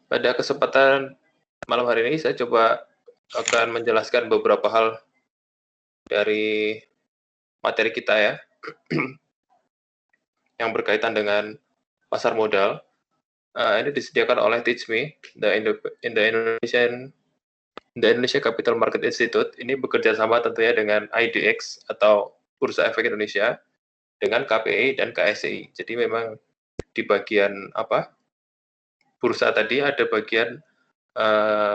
pada kesempatan malam hari ini saya coba akan menjelaskan beberapa hal dari materi kita ya, yang berkaitan dengan pasar modal. Ini disediakan oleh TeachMe, the Indonesia Capital Market Institute. Ini bekerja sama tentunya dengan IDX atau Bursa Efek Indonesia, dengan KPI dan KSI. Jadi memang di bagian bursa tadi ada bagian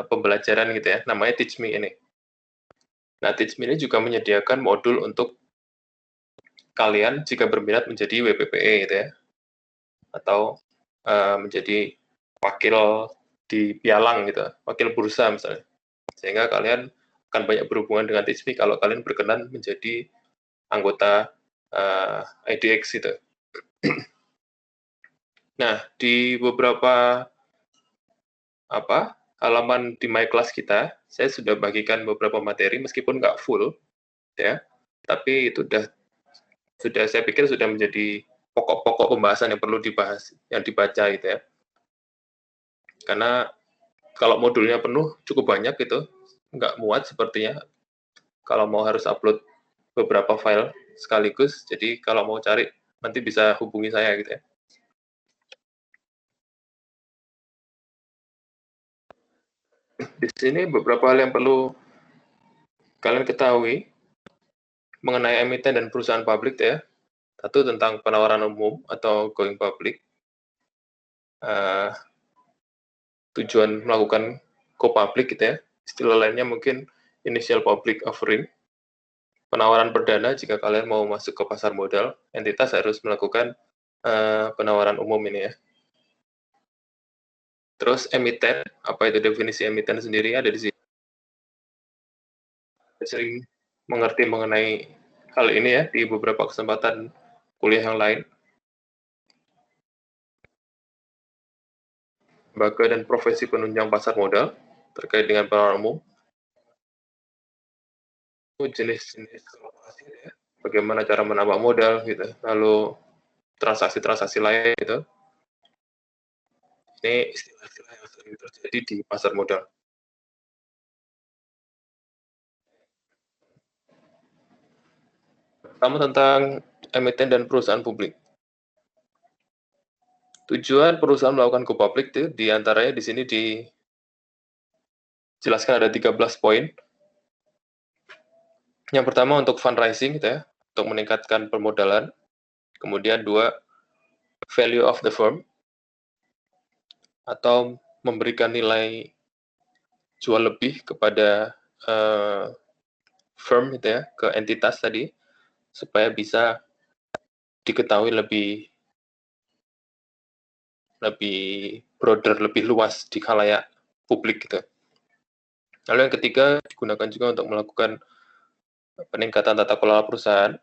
pembelajaran gitu ya, namanya TeachMe ini. Nah, TeachMe ini juga menyediakan modul untuk kalian jika berminat menjadi WPPE gitu ya, atau menjadi wakil di pialang gitu, wakil bursa misalnya. Sehingga kalian akan banyak berhubungan dengan TeachMe kalau kalian berkenan menjadi anggota IDX gitu. Nah, di beberapa halaman di My Class kita, saya sudah bagikan beberapa materi meskipun nggak full ya, tapi itu sudah saya pikir sudah menjadi pokok-pokok pembahasan yang perlu dibahas, yang dibaca gitu ya. Karena kalau modulnya penuh cukup banyak gitu, nggak muat sepertinya kalau mau harus upload beberapa file sekaligus. Jadi kalau mau cari nanti bisa hubungi saya gitu ya. Di sini beberapa hal yang perlu kalian ketahui mengenai emiten dan perusahaan publik ya. Satu tentang penawaran umum atau going public. Tujuan melakukan go public gitu ya. Istilah lainnya mungkin initial public offering. Penawaran perdana jika kalian mau masuk ke pasar modal, entitas harus melakukan penawaran umum ini ya. Terus emiten, apa itu definisi emiten sendiri ada di sini. Sering mengerti mengenai hal ini ya di beberapa kesempatan kuliah yang lain. Lembaga dan profesi penunjang pasar modal terkait dengan penawaran umum. Jenis-jenis alokasi ya. Bagaimana cara menambah modal gitu. Lalu transaksi-transaksi lain gitu. Ini istilah-istilah yang sering terjadi di pasar modal. Pertama tentang emiten dan perusahaan publik. Tujuan perusahaan melakukan go public itu diantaranya di sini dijelaskan ada 13 poin. Yang pertama untuk fundraising gitu ya, untuk meningkatkan permodalan. Kemudian 2, value of the firm, atau memberikan nilai jual lebih kepada firm gitu ya, ke entitas tadi, supaya bisa diketahui lebih broader, lebih luas di khalayak publik gitu. Lalu yang ketiga digunakan juga untuk melakukan peningkatan tata kelola perusahaan.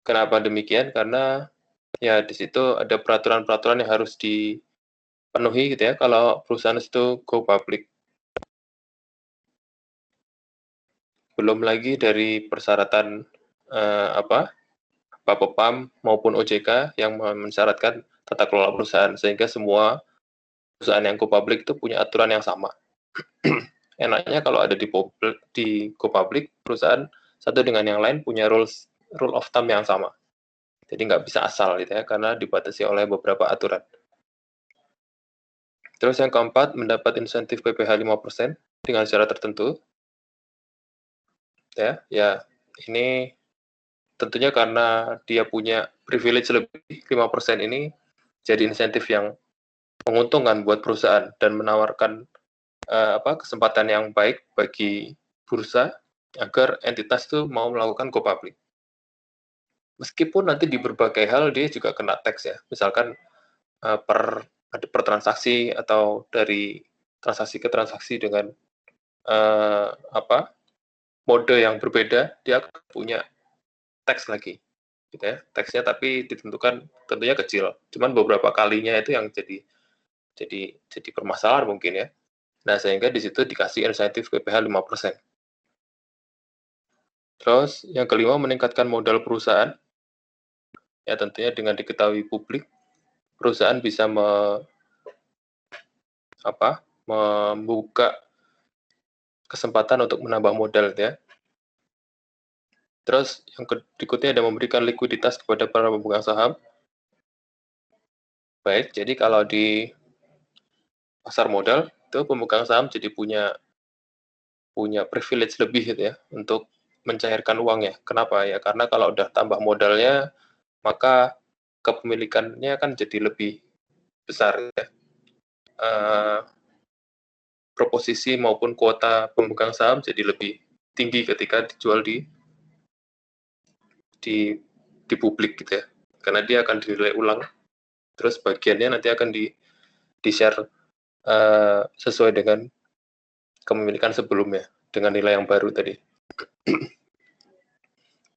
Kenapa demikian? Karena ya di situ ada peraturan-peraturan yang harus dipenuhi gitu ya kalau perusahaan itu go public. Belum lagi dari persyaratan Bapepam maupun OJK yang mensyaratkan tata kelola perusahaan, sehingga semua perusahaan yang go public itu punya aturan yang sama. Enaknya kalau ada di go public, perusahaan satu dengan yang lain punya rule of thumb yang sama. Jadi nggak bisa asal gitu ya, karena dibatasi oleh beberapa aturan. Terus yang keempat, mendapat insentif PPh 5% dengan syarat tertentu. Ya, ini tentunya karena dia punya privilege lebih, 5% ini jadi insentif yang menguntungkan buat perusahaan dan menawarkan kesempatan yang baik bagi bursa agar entitas itu mau melakukan go public. Meskipun nanti di berbagai hal dia juga kena tax ya, misalkan per transaksi atau dari transaksi ke transaksi dengan mode yang berbeda, dia punya tax lagi, gitu ya. Taxnya tapi ditentukan tentunya kecil, cuman beberapa kalinya itu yang jadi permasalahan mungkin ya. Nah, sehingga di situ dikasih insentif PPh 5%. Terus yang kelima, meningkatkan modal perusahaan. Ya tentunya dengan diketahui publik perusahaan bisa membuka kesempatan untuk menambah modal ya. Terus yang berikutnya ada memberikan likuiditas kepada para pemegang saham. Baik, jadi kalau di pasar modal itu pemegang saham jadi punya privilege lebih gitu ya untuk mencairkan uang ya. Kenapa ya? Karena kalau udah tambah modalnya, maka kepemilikannya kan jadi lebih besar ya. Proposisi maupun kuota pemegang saham jadi lebih tinggi ketika dijual di publik gitu ya. Karena dia akan dinilai ulang, terus bagiannya nanti akan di-share sesuai dengan kepemilikan sebelumnya dengan nilai yang baru tadi.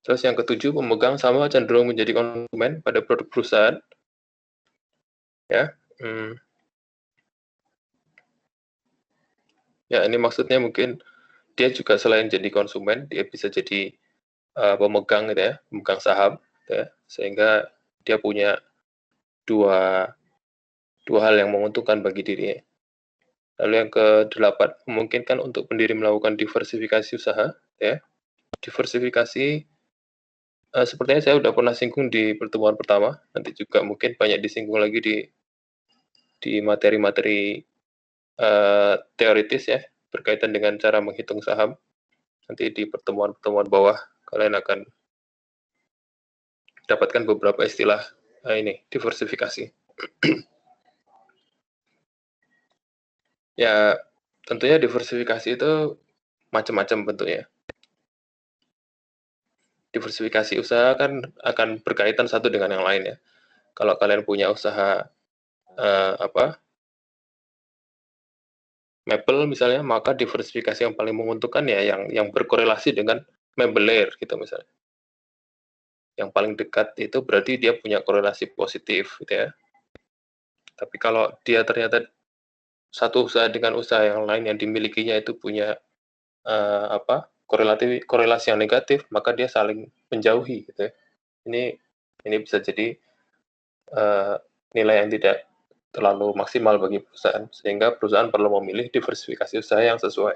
Terus yang ketujuh, pemegang saham cenderung menjadi konsumen pada produk perusahaan. Ya, ya ini maksudnya mungkin dia juga selain jadi konsumen, dia bisa jadi pemegang gitu ya, pemegang saham, gitu ya, sehingga dia punya dua hal yang menguntungkan bagi dirinya. Lalu yang ke-8, memungkinkan untuk pendiri melakukan diversifikasi usaha. Ya. Diversifikasi, sepertinya saya sudah pernah singgung di pertemuan pertama, nanti juga mungkin banyak disinggung lagi di materi-materi teoritis ya, berkaitan dengan cara menghitung saham. Nanti di pertemuan-pertemuan bawah, kalian akan dapatkan beberapa istilah ini, diversifikasi. Ya, tentunya diversifikasi itu macam-macam bentuknya. Diversifikasi usaha kan akan berkaitan satu dengan yang lain ya. Kalau kalian punya usaha mebel misalnya, maka diversifikasi yang paling menguntungkan ya yang berkorelasi dengan mebel layer gitu misalnya. Yang paling dekat itu berarti dia punya korelasi positif gitu ya. Tapi kalau dia ternyata satu usaha dengan usaha yang lain yang dimilikinya itu punya korelasi yang negatif, maka dia saling menjauhi gitu ya. Ini bisa jadi nilai yang tidak terlalu maksimal bagi perusahaan, sehingga perusahaan perlu memilih diversifikasi usaha yang sesuai.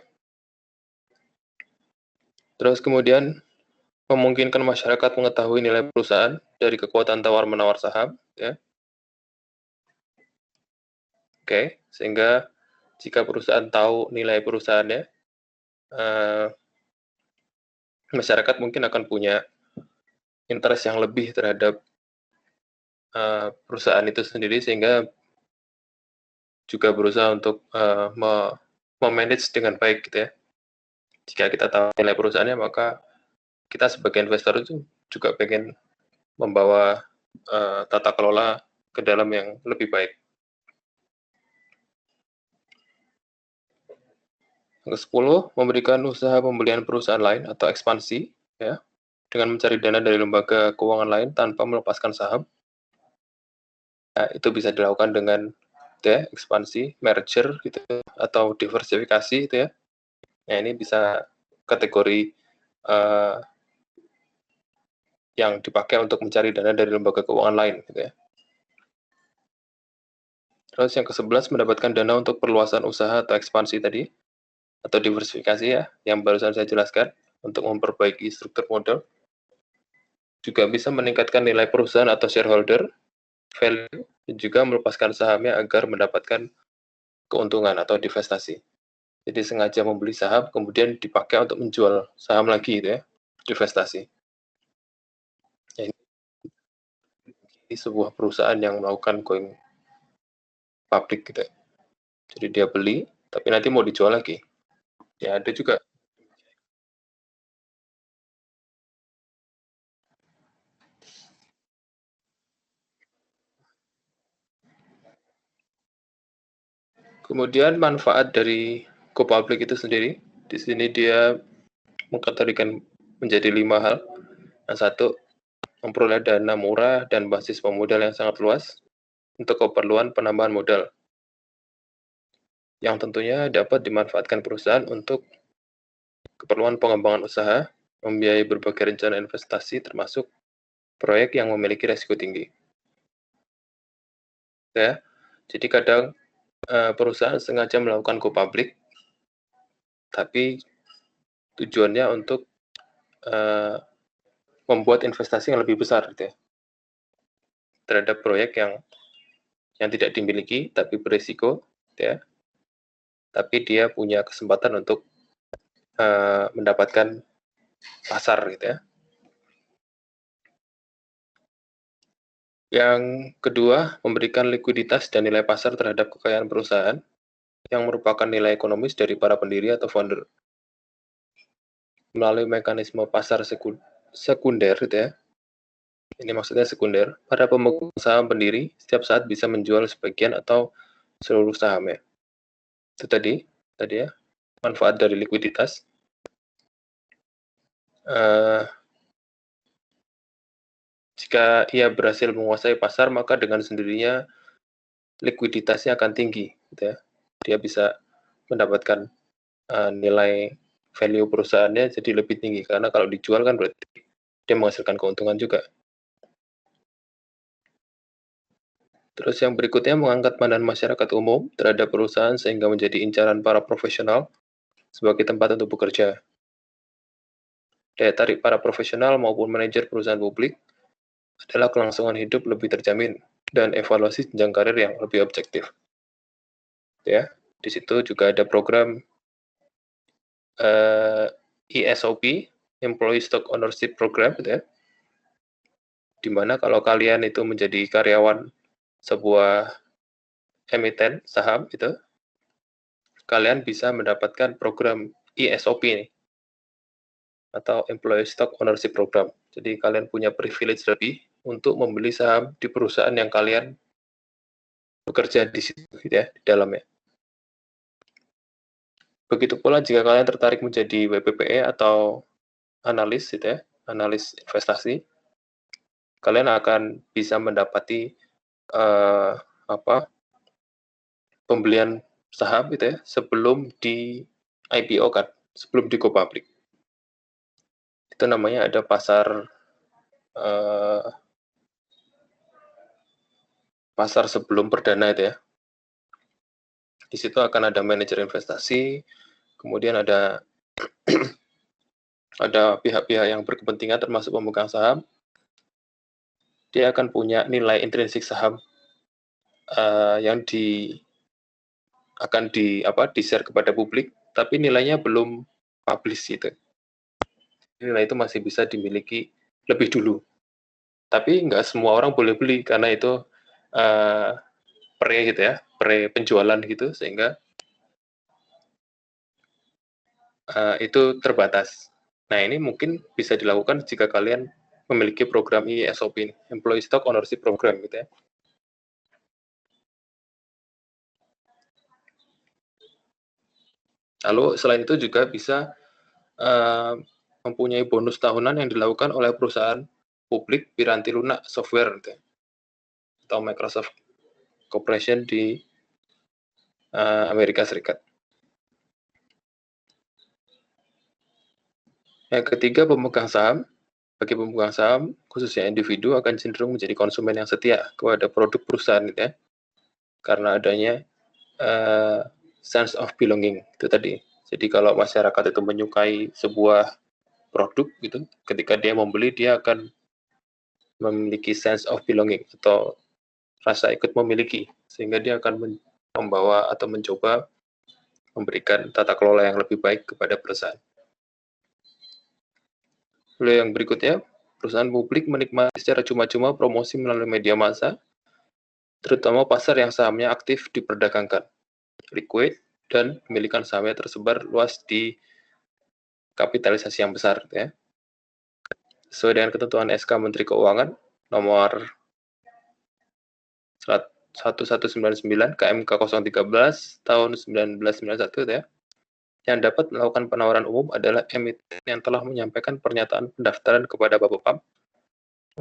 Terus kemudian memungkinkan masyarakat mengetahui nilai perusahaan dari kekuatan tawar-menawar saham, ya. Oke, sehingga jika perusahaan tahu nilai perusahaannya, masyarakat mungkin akan punya interest yang lebih terhadap perusahaan itu sendiri, sehingga juga berusaha untuk memanage dengan baik gitu ya. Jika kita tahu nilai perusahaannya, maka kita sebagai investor itu juga pengen membawa tata kelola ke dalam yang lebih baik. Yang ke-10, memberikan usaha pembelian perusahaan lain atau ekspansi, ya, dengan mencari dana dari lembaga keuangan lain tanpa melepaskan saham. Ya, itu bisa dilakukan dengan ya, ekspansi, merger, gitu, atau diversifikasi, itu ya. Nah, ini bisa kategori yang dipakai untuk mencari dana dari lembaga keuangan lain, gitu ya. Terus yang ke-11, mendapatkan dana untuk perluasan usaha atau ekspansi tadi, atau diversifikasi ya, yang barusan saya jelaskan, untuk memperbaiki struktur modal. Juga bisa meningkatkan nilai perusahaan atau shareholder value, dan juga melepaskan sahamnya agar mendapatkan keuntungan atau divestasi. Jadi sengaja membeli saham, kemudian dipakai untuk menjual saham lagi gitu ya, divestasi. Ya, ini sebuah perusahaan yang melakukan going public gitu ya. Jadi dia beli, tapi nanti mau dijual lagi. Ya ada juga. Kemudian manfaat dari go public itu sendiri, di sini dia mengkategorikan menjadi 5 hal. Yang satu, memperoleh dana murah dan basis pemodal yang sangat luas untuk keperluan penambahan modal, yang tentunya dapat dimanfaatkan perusahaan untuk keperluan pengembangan usaha, membiayai berbagai rencana investasi termasuk proyek yang memiliki risiko tinggi. ya. Jadi kadang perusahaan sengaja melakukan go public, tapi tujuannya untuk membuat investasi yang lebih besar gitu ya, terhadap proyek yang tidak dimiliki tapi berisiko, gitu ya. Tapi dia punya kesempatan untuk mendapatkan pasar gitu ya. Yang kedua, memberikan likuiditas dan nilai pasar terhadap kekayaan perusahaan yang merupakan nilai ekonomis dari para pendiri atau founder. Melalui mekanisme pasar sekunder gitu ya. Ini maksudnya sekunder, para pemegang saham pendiri setiap saat bisa menjual sebagian atau seluruh sahamnya. Itu tadi ya, manfaat dari likuiditas. Jika ia berhasil menguasai pasar, maka dengan sendirinya likuiditasnya akan tinggi, gitu ya. Dia bisa mendapatkan nilai value perusahaannya jadi lebih tinggi, karena kalau dijual kan berarti dia menghasilkan keuntungan juga. Terus yang berikutnya, mengangkat pandangan masyarakat umum terhadap perusahaan sehingga menjadi incaran para profesional sebagai tempat untuk bekerja. Daya tarik para profesional maupun manajer perusahaan publik adalah kelangsungan hidup lebih terjamin dan evaluasi jenjang karir yang lebih objektif. Ya, di situ juga ada program ESOP, Employee Stock Ownership Program, gitu ya, dimana kalau kalian itu menjadi karyawan sebuah emiten saham itu, kalian bisa mendapatkan program ESOP ini, atau Employee Stock Ownership Program. Jadi kalian punya privilege lebih untuk membeli saham di perusahaan yang kalian bekerja di situ, gitu ya, di dalamnya. Begitu pula jika kalian tertarik menjadi WPPE atau analis, gitu ya, analis investasi, kalian akan bisa mendapati pembelian saham gitu ya sebelum di IPO kan, sebelum di go public. Itu namanya ada pasar pasar sebelum perdana itu ya. Di situ akan ada manajer investasi, kemudian ada ada pihak-pihak yang berkepentingan termasuk pemegang saham. Dia akan punya nilai intrinsik saham yang akan di-share kepada publik, tapi nilainya belum publish gitu. Nilai itu masih bisa dimiliki lebih dulu. Tapi nggak semua orang boleh beli karena itu pre gitu ya, pre penjualan gitu, sehingga itu terbatas. Nah, ini mungkin bisa dilakukan jika kalian memiliki program ESOP ini, Employee Stock Ownership Program gitu ya. Lalu selain itu juga bisa mempunyai bonus tahunan yang dilakukan oleh perusahaan publik Piranti Lunak Software gitu ya, atau Microsoft Corporation di Amerika Serikat. Yang ketiga, pemegang saham. Bagi pemegang saham, khususnya individu, akan cenderung menjadi konsumen yang setia kepada produk perusahaan gitu ya, karena adanya sense of belonging itu tadi. Jadi kalau masyarakat itu menyukai sebuah produk gitu, ketika dia membeli, dia akan memiliki sense of belonging atau rasa ikut memiliki, sehingga dia akan membawa atau mencoba memberikan tata kelola yang lebih baik kepada perusahaan. Lalu yang berikutnya, perusahaan publik menikmati secara cuma-cuma promosi melalui media massa, terutama pasar yang sahamnya aktif diperdagangkan, liquid, dan pemilikan sahamnya tersebar luas di kapitalisasi yang besar. Ya. Sesuai dengan ketentuan SK Menteri Keuangan nomor 1199 KMK 013 tahun 1991 ya, yang dapat melakukan penawaran umum adalah emiten yang telah menyampaikan pernyataan pendaftaran kepada Bapepam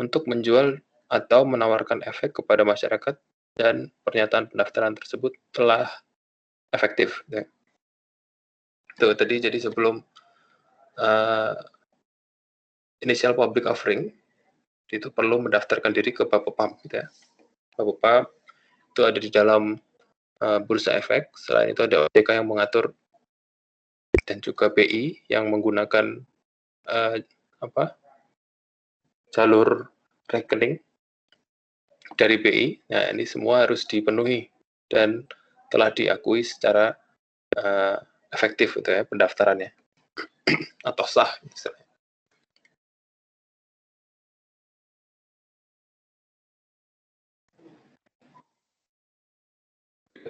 untuk menjual atau menawarkan efek kepada masyarakat, dan pernyataan pendaftaran tersebut telah efektif. Ya. Itu tadi, jadi sebelum initial public offering itu perlu mendaftarkan diri ke Bapepam, gitu ya. Bapepam itu ada di dalam bursa efek. Selain itu ada OJK yang mengatur dan juga BI yang menggunakan jalur rekening dari BI. Nah, ini semua harus dipenuhi dan telah diakui secara efektif gitu ya pendaftarannya atau sah misalnya.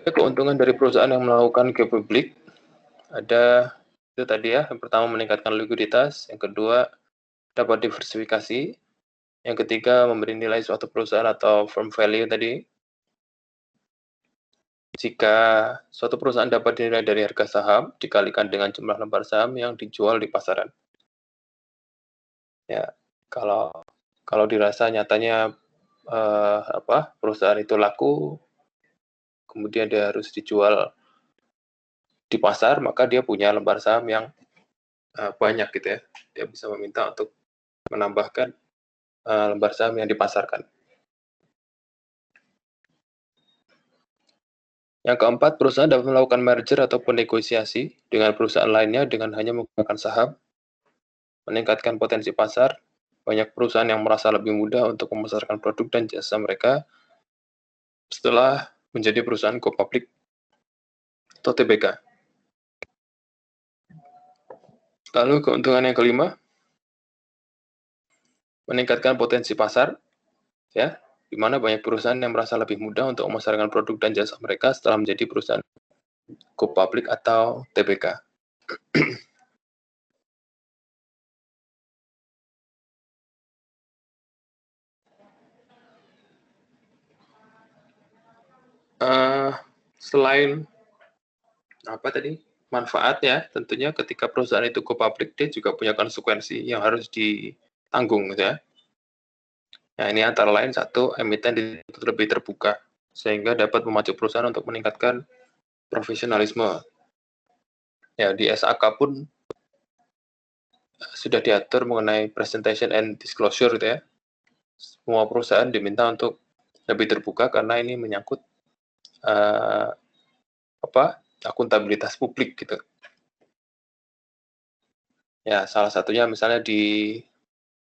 Keuntungan dari perusahaan yang melakukan go public ada itu tadi ya, yang pertama meningkatkan likuiditas, yang kedua dapat diversifikasi, yang ketiga memberi nilai suatu perusahaan atau firm value tadi. Jika suatu perusahaan dapat dinilai dari harga saham dikalikan dengan jumlah lembar saham yang dijual di pasaran. Ya, kalau dirasa nyatanya perusahaan itu laku, kemudian dia harus dijual di pasar, maka dia punya lembar saham yang banyak gitu ya. Dia bisa meminta untuk menambahkan lembar saham yang dipasarkan. Yang keempat, perusahaan dapat melakukan merger ataupun negosiasi dengan perusahaan lainnya dengan hanya menggunakan saham, meningkatkan potensi pasar. Banyak perusahaan yang merasa lebih mudah untuk memasarkan produk dan jasa mereka setelah menjadi perusahaan go public atau TBK. Lalu keuntungan yang kelima, meningkatkan potensi pasar, ya, di mana banyak perusahaan yang merasa lebih mudah untuk memasarkan produk dan jasa mereka setelah menjadi perusahaan go public atau TBK. Selain manfaat ya, tentunya ketika perusahaan itu go public, dia juga punya konsekuensi yang harus ditanggung gitu ya. Nah, ini antara lain satu, emiten lebih terbuka, sehingga dapat memacu perusahaan untuk meningkatkan profesionalisme. Ya, di SAK pun sudah diatur mengenai presentation and disclosure gitu ya. Semua perusahaan diminta untuk lebih terbuka karena ini menyangkut akuntabilitas publik gitu. Ya, salah satunya misalnya di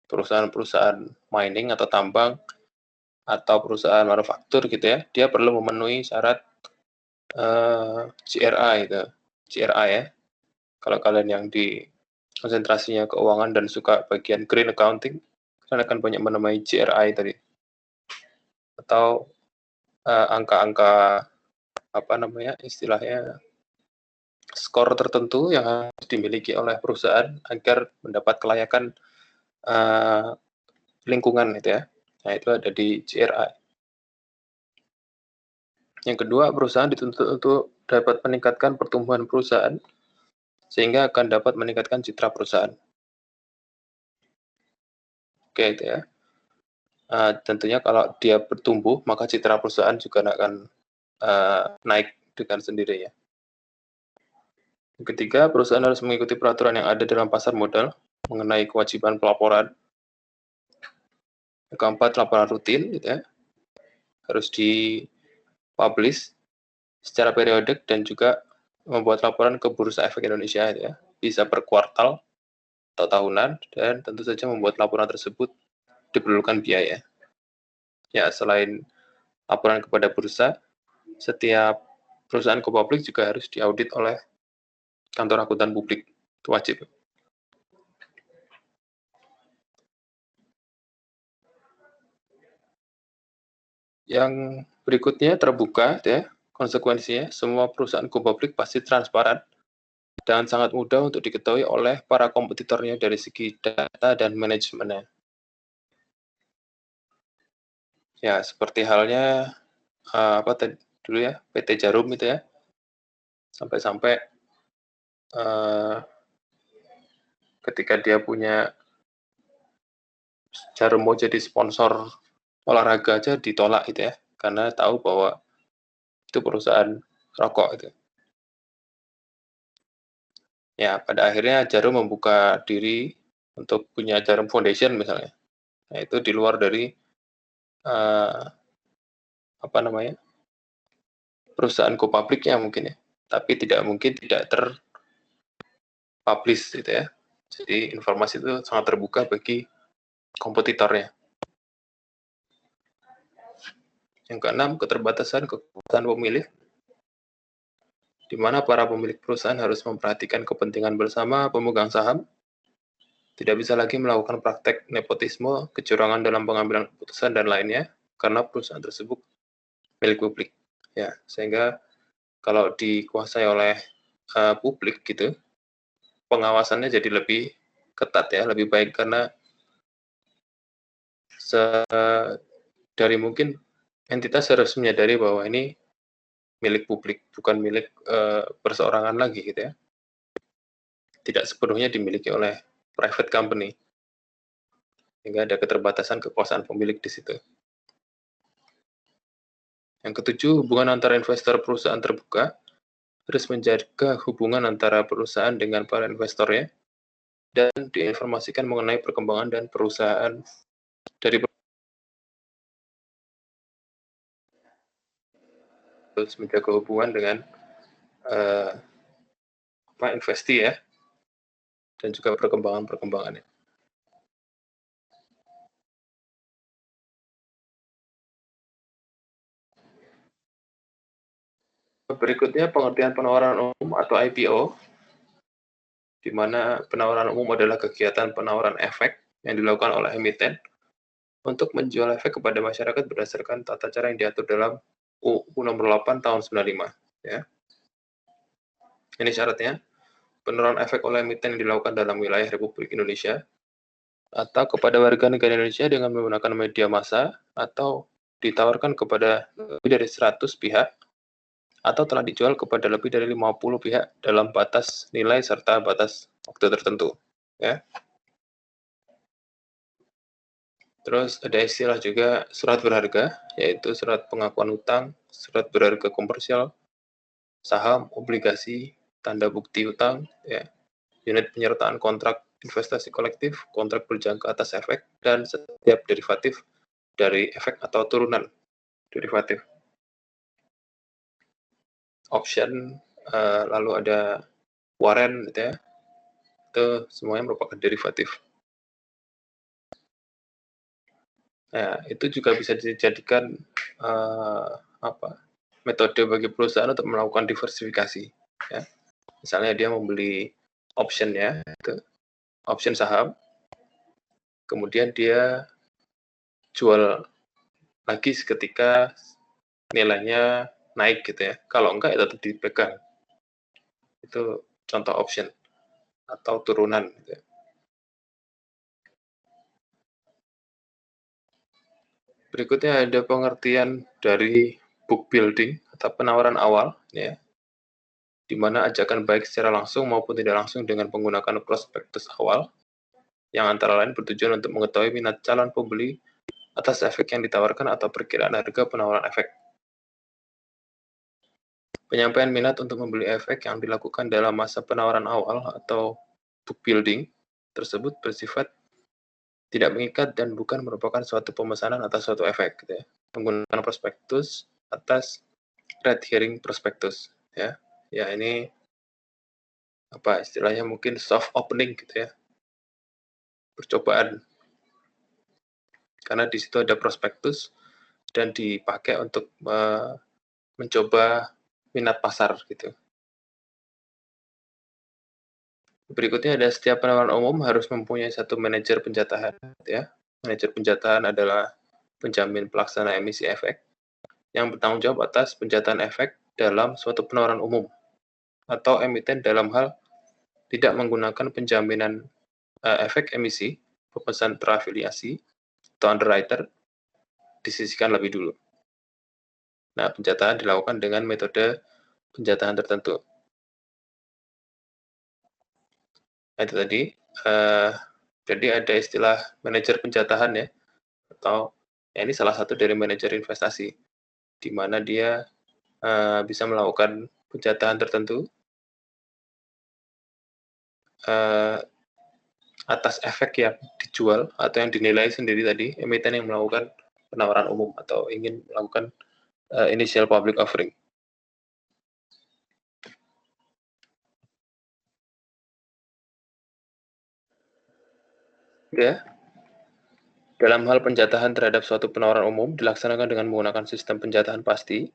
perusahaan-perusahaan mining atau tambang atau perusahaan manufaktur gitu ya, dia perlu memenuhi syarat GRI gitu. GRI ya. Kalau kalian yang di konsentrasinya keuangan dan suka bagian green accounting, kalian akan banyak menemui GRI tadi. Atau angka-angka istilahnya skor tertentu yang harus dimiliki oleh perusahaan agar mendapat kelayakan lingkungan gitu ya. Nah, itu ada di GRI. Yang kedua, perusahaan dituntut untuk dapat meningkatkan pertumbuhan perusahaan sehingga akan dapat meningkatkan citra perusahaan. Oke, itu ya. Tentunya kalau dia bertumbuh, maka citra perusahaan juga akan naik dengan sendirinya. Yang ketiga, perusahaan harus mengikuti peraturan yang ada dalam pasar modal mengenai kewajiban pelaporan. Yang keempat, laporan rutin, gitu ya, harus dipublish secara periodik dan juga membuat laporan ke Bursa Efek Indonesia, gitu ya, bisa per kuartal atau tahunan, dan tentu saja membuat laporan tersebut diperlukan biaya. Ya, selain laporan kepada bursa, setiap perusahaan go public juga harus diaudit oleh kantor akuntan publik, itu wajib. Yang berikutnya terbuka ya, konsekuensinya semua perusahaan go public pasti transparan dan sangat mudah untuk diketahui oleh para kompetitornya dari segi data dan manajemennya. Ya, seperti halnya dulu ya, PT Jarum itu ya, sampai-sampai ketika dia punya Jarum mau jadi sponsor olahraga aja ditolak gitu ya, karena tahu bahwa itu perusahaan rokok itu. Ya, pada akhirnya Jarum membuka diri untuk punya Jarum Foundation misalnya. Nah, itu di luar dari perusahaan go public-nya mungkin ya, tapi tidak mungkin tidak terpublish gitu ya. Jadi informasi itu sangat terbuka bagi kompetitornya. Yang keenam, keterbatasan kekuasaan pemilih, di mana para pemilik perusahaan harus memperhatikan kepentingan bersama pemegang saham, tidak bisa lagi melakukan praktek nepotisme, kecurangan dalam pengambilan keputusan, dan lainnya, karena perusahaan tersebut milik publik. Ya, sehingga kalau dikuasai oleh publik gitu, pengawasannya jadi lebih ketat ya, lebih baik, karena dari mungkin entitas harus menyadari bahwa ini milik publik, bukan milik perseorangan lagi gitu ya. Tidak sepenuhnya dimiliki oleh private company, sehingga ada keterbatasan kekuasaan pemilik di situ. Yang ketujuh, hubungan antara investor perusahaan terbuka, harus menjaga hubungan antara perusahaan dengan para investornya, dan diinformasikan mengenai perkembangan dan perusahaan dari terus menjaga hubungan dengan investi ya, dan juga perkembangannya. Berikutnya, pengertian penawaran umum atau IPO, di mana penawaran umum adalah kegiatan penawaran efek yang dilakukan oleh emiten untuk menjual efek kepada masyarakat berdasarkan tata cara yang diatur dalam UU Nomor 8 Tahun 95. Ya. Ini syaratnya, penawaran efek oleh emiten yang dilakukan dalam wilayah Republik Indonesia atau kepada warga negara Indonesia dengan menggunakan media massa atau ditawarkan kepada lebih dari 100 pihak atau telah dijual kepada lebih dari 50 pihak dalam batas nilai serta batas waktu tertentu. Ya. Terus ada istilah juga surat berharga, yaitu surat pengakuan utang, surat berharga komersial, saham, obligasi, tanda bukti utang, ya, unit penyertaan kontrak investasi kolektif, kontrak berjangka atas efek, dan setiap derivatif dari efek atau turunan derivatif. Option, lalu ada warrant, gitu ya, itu semuanya merupakan derivatif. Nah, itu juga bisa dijadikan metode bagi perusahaan untuk melakukan diversifikasi. Ya. Misalnya dia membeli option ya, itu option saham, kemudian dia jual lagi ketika nilainya naik gitu ya. Kalau enggak ya tetap dipegang. Itu contoh option atau turunan. Gitu ya. Berikutnya ada pengertian dari book building atau penawaran awal, ya, di mana ajakan baik secara langsung maupun tidak langsung dengan menggunakan prospektus awal, yang antara lain bertujuan untuk mengetahui minat calon pembeli atas efek yang ditawarkan atau perkiraan harga penawaran efek. Penyampaian minat untuk membeli efek yang dilakukan dalam masa penawaran awal atau book building tersebut bersifat tidak mengikat dan bukan merupakan suatu pemesanan atas suatu efek, gitu ya. Menggunakan prospektus atas red herring prospektus, ya. Ya, ini apa istilahnya, mungkin soft opening gitu ya. Percobaan. Karena di situ ada prospektus dan dipakai untuk mencoba minat pasar gitu. Berikutnya ada setiap penawaran umum harus mempunyai satu manajer penjatahan, ya. Manajer penjatahan adalah penjamin pelaksana emisi efek yang bertanggung jawab atas penjatahan efek dalam suatu penawaran umum, atau emiten dalam hal tidak menggunakan penjaminan efek emisi, pemesan terafiliasi, atau underwriter disisihkan lebih dulu. Nah, penjatahan dilakukan dengan metode penjatahan tertentu. Nah, itu tadi. Jadi ada istilah manajer penjatahan ya, atau ya ini salah satu dari manajer investasi, di mana dia bisa melakukan penjatahan tertentu atas efek yang dijual atau yang dinilai sendiri tadi, emiten yang melakukan penawaran umum atau ingin melakukan initial public offering. Ya. Dalam hal penjatahan terhadap suatu penawaran umum dilaksanakan dengan menggunakan sistem penjatahan pasti,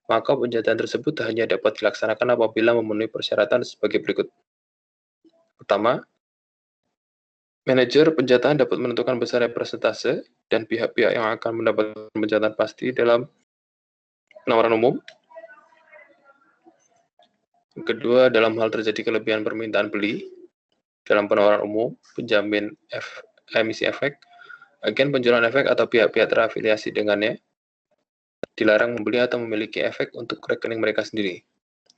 maka penjatahan tersebut hanya dapat dilaksanakan apabila memenuhi persyaratan sebagai berikut. Pertama, manajer penjatahan dapat menentukan besarnya persentase dan pihak-pihak yang akan mendapatkan penjatahan pasti dalam penawaran umum. Yang kedua, dalam hal terjadi kelebihan permintaan beli dalam penawaran umum, penjamin emisi efek, agen penjualan efek atau pihak-pihak terafiliasi dengannya dilarang membeli atau memiliki efek untuk rekening mereka sendiri.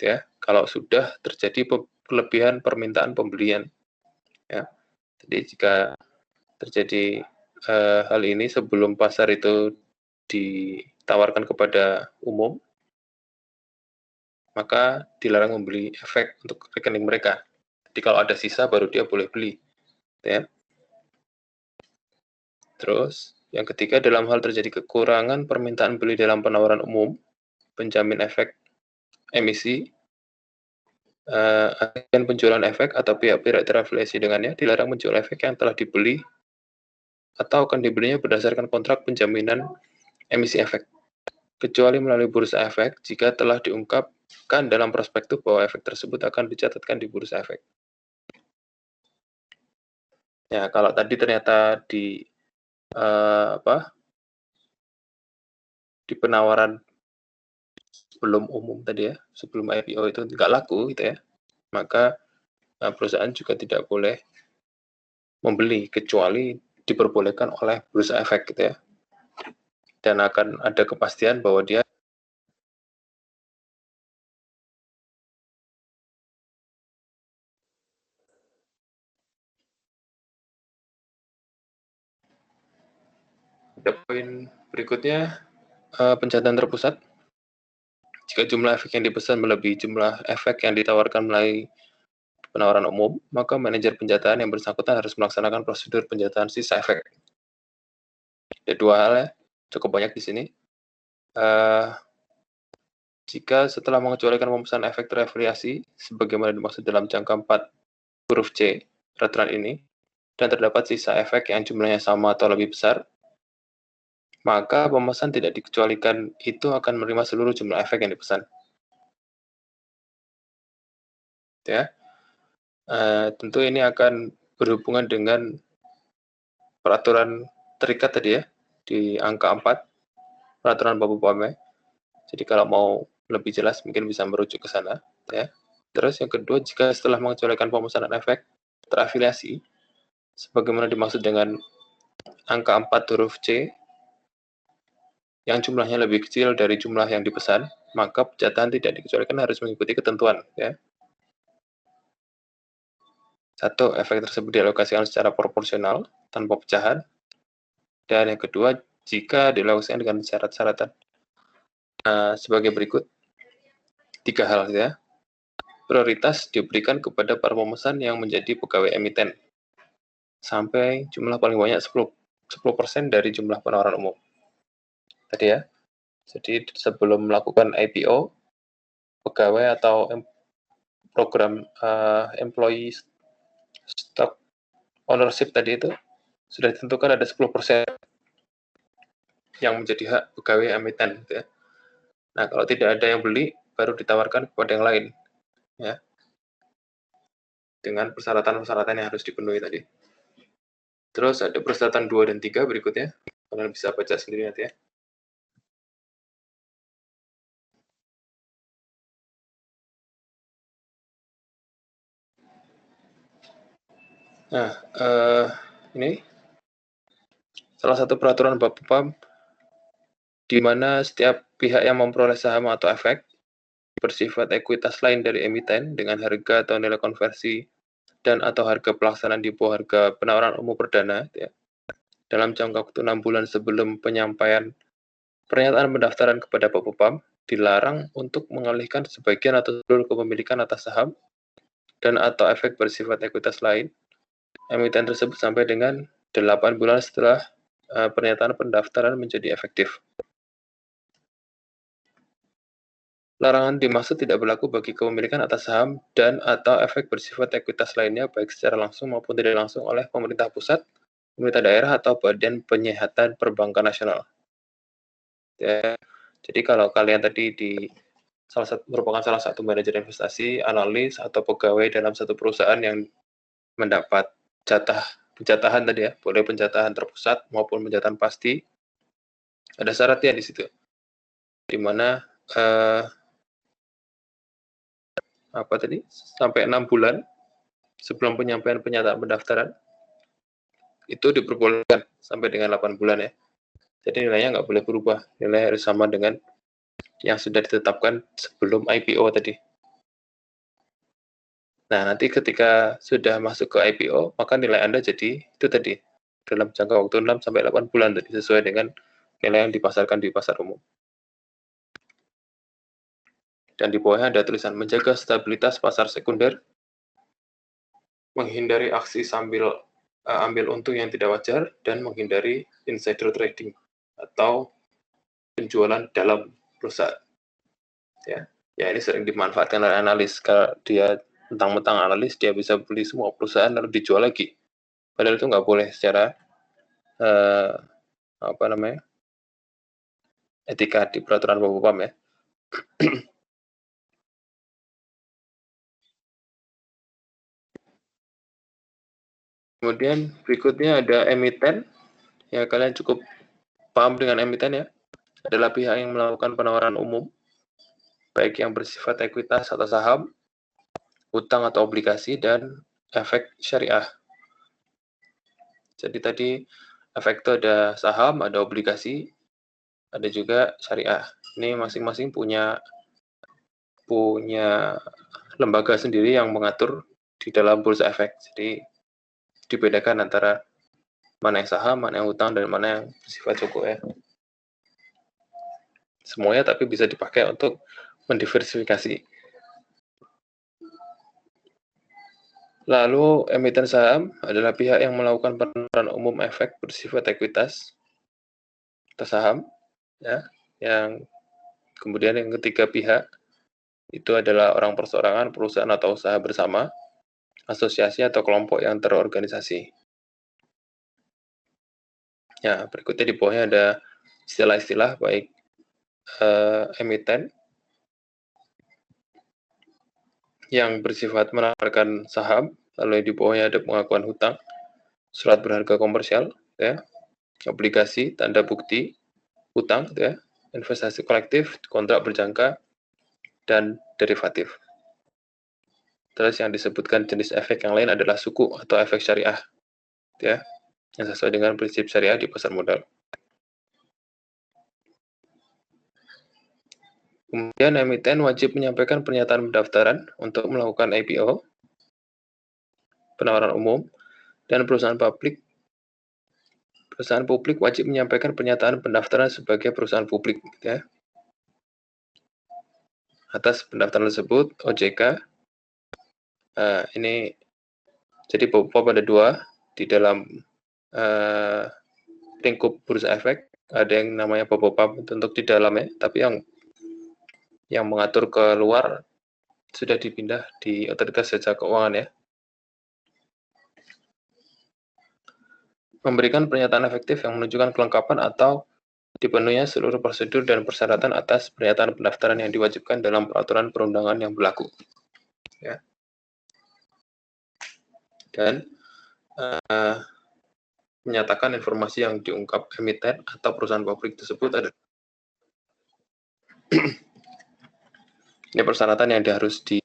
Ya, kalau sudah terjadi kelebihan permintaan pembelian. Ya, jadi jika terjadi hal ini sebelum pasar itu ditawarkan kepada umum, maka dilarang membeli efek untuk rekening mereka. Jadi kalau ada sisa baru dia boleh beli. Ya. Terus, yang ketiga, dalam hal terjadi kekurangan permintaan beli dalam penawaran umum, penjamin efek emisi, agen penjualan efek atau pihak-pihak terafiliasi dengannya dilarang menjual efek yang telah dibeli atau akan dibelinya berdasarkan kontrak penjaminan emisi efek, kecuali melalui bursa efek jika telah diungkapkan dalam prospektus bahwa efek tersebut akan dicatatkan di bursa efek. Ya, kalau tadi ternyata di penawaran sebelum umum tadi ya, sebelum IPO itu nggak laku gitu ya, maka perusahaan juga tidak boleh membeli kecuali diperbolehkan oleh bursa efek gitu ya. Dan akan ada kepastian bahwa dia ada poin berikutnya, pencatatan terpusat. Jika jumlah efek yang dipesan melebihi jumlah efek yang ditawarkan melalui penawaran umum, maka manajer penjatahan yang bersangkutan harus melaksanakan prosedur penjatahan sisa efek. Ada dua hal ya, cukup banyak di sini. Jika setelah mengecualikan pemesanan efek terafiliasi, sebagaimana dimaksud dalam jangka 4 huruf C peraturan ini, dan terdapat sisa efek yang jumlahnya sama atau lebih besar, maka pemesan tidak dikecualikan itu akan menerima seluruh jumlah efek yang dipesan. Ya, tentu ini akan berhubungan dengan peraturan terikat tadi ya, di angka 4, peraturan Bapak Pame. Jadi kalau mau lebih jelas mungkin bisa merujuk ke sana. Ya. Terus yang kedua, jika setelah mengecualikan pemesanan efek terafiliasi, sebagaimana dimaksud dengan angka 4 huruf C, yang jumlahnya lebih kecil dari jumlah yang dipesan, maka penjatahan tidak dikecualikan harus mengikuti ketentuan. Ya. 1. Efek tersebut dialokasikan secara proporsional, tanpa pecahan. Dan yang kedua, jika dialokasikan dengan syarat-syaratan. Sebagai berikut, 3 hal ya. Prioritas diberikan kepada para pemesan yang menjadi pegawai emiten, sampai jumlah paling banyak 10% dari jumlah penawaran umum. Tadi ya, jadi sebelum melakukan IPO, pegawai atau program employee stock ownership tadi itu sudah ditentukan ada 10% yang menjadi hak pegawai emiten. Gitu ya. Nah, kalau tidak ada yang beli, baru ditawarkan kepada yang lain. Ya, dengan persyaratan-persyaratan yang harus dipenuhi tadi. Terus ada persyaratan 2 dan 3 berikutnya. Kalian bisa baca sendiri nanti ya. Nah, ini salah satu peraturan Bapepam di mana setiap pihak yang memperoleh saham atau efek bersifat ekuitas lain dari emiten dengan harga atau nilai konversi dan atau harga pelaksanaan di bawah harga penawaran umum perdana ya, dalam jangka waktu 6 bulan sebelum penyampaian pernyataan pendaftaran kepada Bapepam dilarang untuk mengalihkan sebagian atau seluruh kepemilikan atas saham dan atau efek bersifat ekuitas lain emiten tersebut sampai dengan 8 bulan setelah pernyataan pendaftaran menjadi efektif. Larangan dimaksud tidak berlaku bagi kepemilikan atas saham dan atau efek bersifat ekuitas lainnya baik secara langsung maupun tidak langsung oleh pemerintah pusat pemerintah daerah atau Badan Penyihatan Perbankan Nasional. Ya. Jadi kalau kalian tadi merupakan salah satu manajer investasi, analis, atau pegawai dalam satu perusahaan yang mendapat penjatahan tadi ya, boleh penjatahan terpusat maupun penjatahan pasti, ada syaratnya di situ, di mana sampai 6 bulan sebelum penyampaian pernyataan pendaftaran itu diperbolehkan sampai dengan 8 bulan ya. Jadi nilainya nggak boleh berubah, nilai harus sama dengan yang sudah ditetapkan sebelum IPO tadi. Nah, nanti ketika sudah masuk ke IPO, maka nilai Anda jadi itu tadi, dalam jangka waktu 6 sampai 8 bulan tadi, sesuai dengan nilai yang dipasarkan di pasar umum. Dan di bawahnya ada tulisan menjaga stabilitas pasar sekunder, menghindari aksi ambil untung yang tidak wajar, dan menghindari insider trading atau penjualan dalam perusahaan. Ya ini sering dimanfaatkan oleh analis. Kalau dia mentang-mentang analis, dia bisa beli semua perusahaan lalu dijual lagi. Padahal itu nggak boleh secara etika di peraturan Bapepam ya. Kemudian berikutnya ada emiten. Ya, kalian cukup paham dengan emiten ya. Adalah pihak yang melakukan penawaran umum, baik yang bersifat ekuitas atau saham, utang atau obligasi, dan efek syariah. Jadi tadi efek itu ada saham, ada obligasi, ada juga syariah. Ini masing-masing punya lembaga sendiri yang mengatur di dalam bursa efek. Jadi dibedakan antara mana yang saham, mana yang utang, dan mana yang bersifat cukup ya. Semuanya tapi bisa dipakai untuk mendiversifikasi. Lalu emiten saham adalah pihak yang melakukan penawaran umum efek bersifat ekuitas atau saham, ya. Yang kemudian yang ketiga pihak itu adalah orang perseorangan, perusahaan atau usaha bersama, asosiasi atau kelompok yang terorganisasi. Ya, berikutnya di bawahnya ada istilah-istilah baik emiten yang bersifat menawarkan saham, lalu di bawahnya ada pengakuan hutang, surat berharga komersial, ya, obligasi, tanda bukti, hutang, ya, investasi kolektif, kontrak berjangka, dan derivatif. Terus yang disebutkan jenis efek yang lain adalah suku atau efek syariah, ya, yang sesuai dengan prinsip syariah di pasar modal. Kemudian emiten wajib menyampaikan pernyataan pendaftaran untuk melakukan IPO, penawaran umum, dan perusahaan publik wajib menyampaikan pernyataan pendaftaran sebagai perusahaan publik, ya. Atas pendaftaran tersebut, OJK ini jadi Bapepam ada 2 di dalam lingkup bursa efek, ada yang namanya Bapepam untuk di dalamnya, tapi yang mengatur ke luar sudah dipindah di Otoritas Jasa Keuangan ya. Memberikan pernyataan efektif yang menunjukkan kelengkapan atau dipenuhinya seluruh prosedur dan persyaratan atas pernyataan pendaftaran yang diwajibkan dalam peraturan perundangan yang berlaku. Ya. Dan menyatakan informasi yang diungkap emiten atau perusahaan publik tersebut ada. Ini persyaratan yang harus di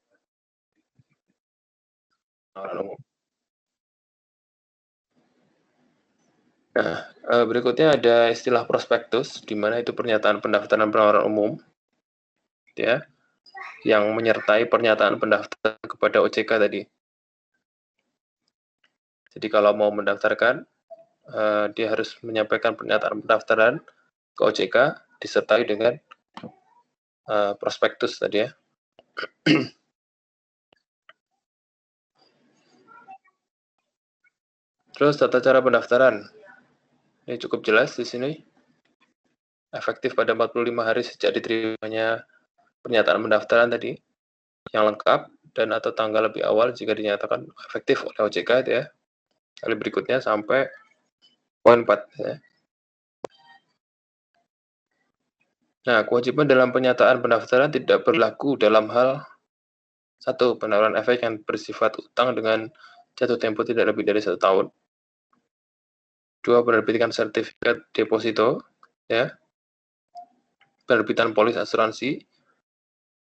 umum. Nah, berikutnya ada istilah prospektus, di mana itu pernyataan pendaftaran penawaran umum, ya, yang menyertai pernyataan pendaftaran kepada OJK tadi. Jadi kalau mau mendaftarkan, dia harus menyampaikan pernyataan pendaftaran ke OJK disertai dengan prospektus tadi ya. Terus tata cara pendaftaran. Ini cukup jelas di sini. Efektif pada 45 hari sejak diterimanya pernyataan pendaftaran tadi yang lengkap dan atau tanggal lebih awal jika dinyatakan efektif oleh OJK itu ya. Kali berikutnya sampai Poin 4 ya. Nah, kewajiban dalam penyataan pendaftaran tidak berlaku dalam hal 1. Penawaran efek yang bersifat utang dengan jatuh tempo tidak lebih dari 1 tahun. 2. Penerbitan sertifikat deposito, ya. Penerbitan polis asuransi,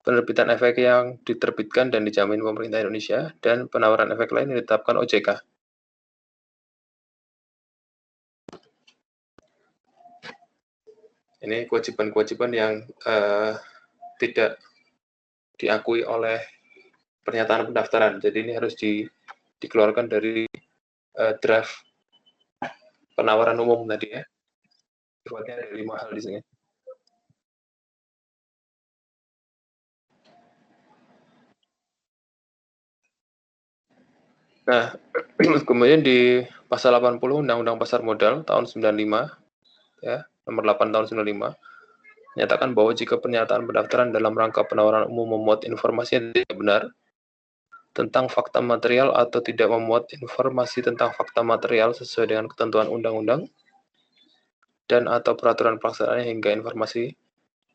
penerbitan efek yang diterbitkan dan dijamin pemerintah Indonesia, dan penawaran efek lain yang ditetapkan OJK. Ini kewajiban-kewajiban yang tidak diakui oleh pernyataan pendaftaran. Jadi ini harus dikeluarkan dari draft penawaran umum tadi ya. Sifatnya ada 5 hal di sini. Nah, kemudian di pasal 80 Undang-Undang Pasar Modal tahun 95 ya, nomor 8 tahun 95 menyatakan bahwa jika pernyataan pendaftaran dalam rangka penawaran umum memuat informasi yang tidak benar tentang fakta material atau tidak memuat informasi tentang fakta material sesuai dengan ketentuan undang-undang dan atau peraturan pelaksanaannya hingga informasi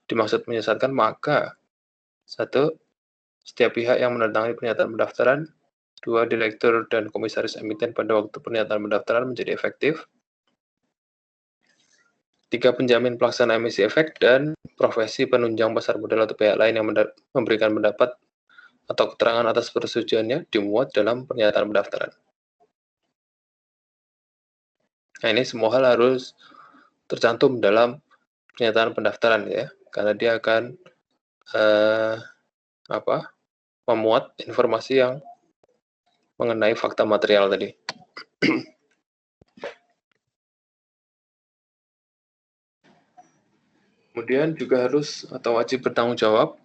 dimaksud menyesatkan, maka 1. Setiap pihak yang menandatangani pernyataan pendaftaran, 2. Direktur dan komisaris emiten pada waktu pernyataan pendaftaran menjadi efektif, 3. Penjamin pelaksana emisi efek, dan profesi penunjang pasar modal atau pihak lain yang memberikan pendapat atau keterangan atas persetujuannya dimuat dalam pernyataan pendaftaran. Nah, ini semua hal harus tercantum dalam pernyataan pendaftaran ya, karena dia akan memuat informasi yang mengenai fakta material tadi. Kemudian juga harus atau wajib bertanggung jawab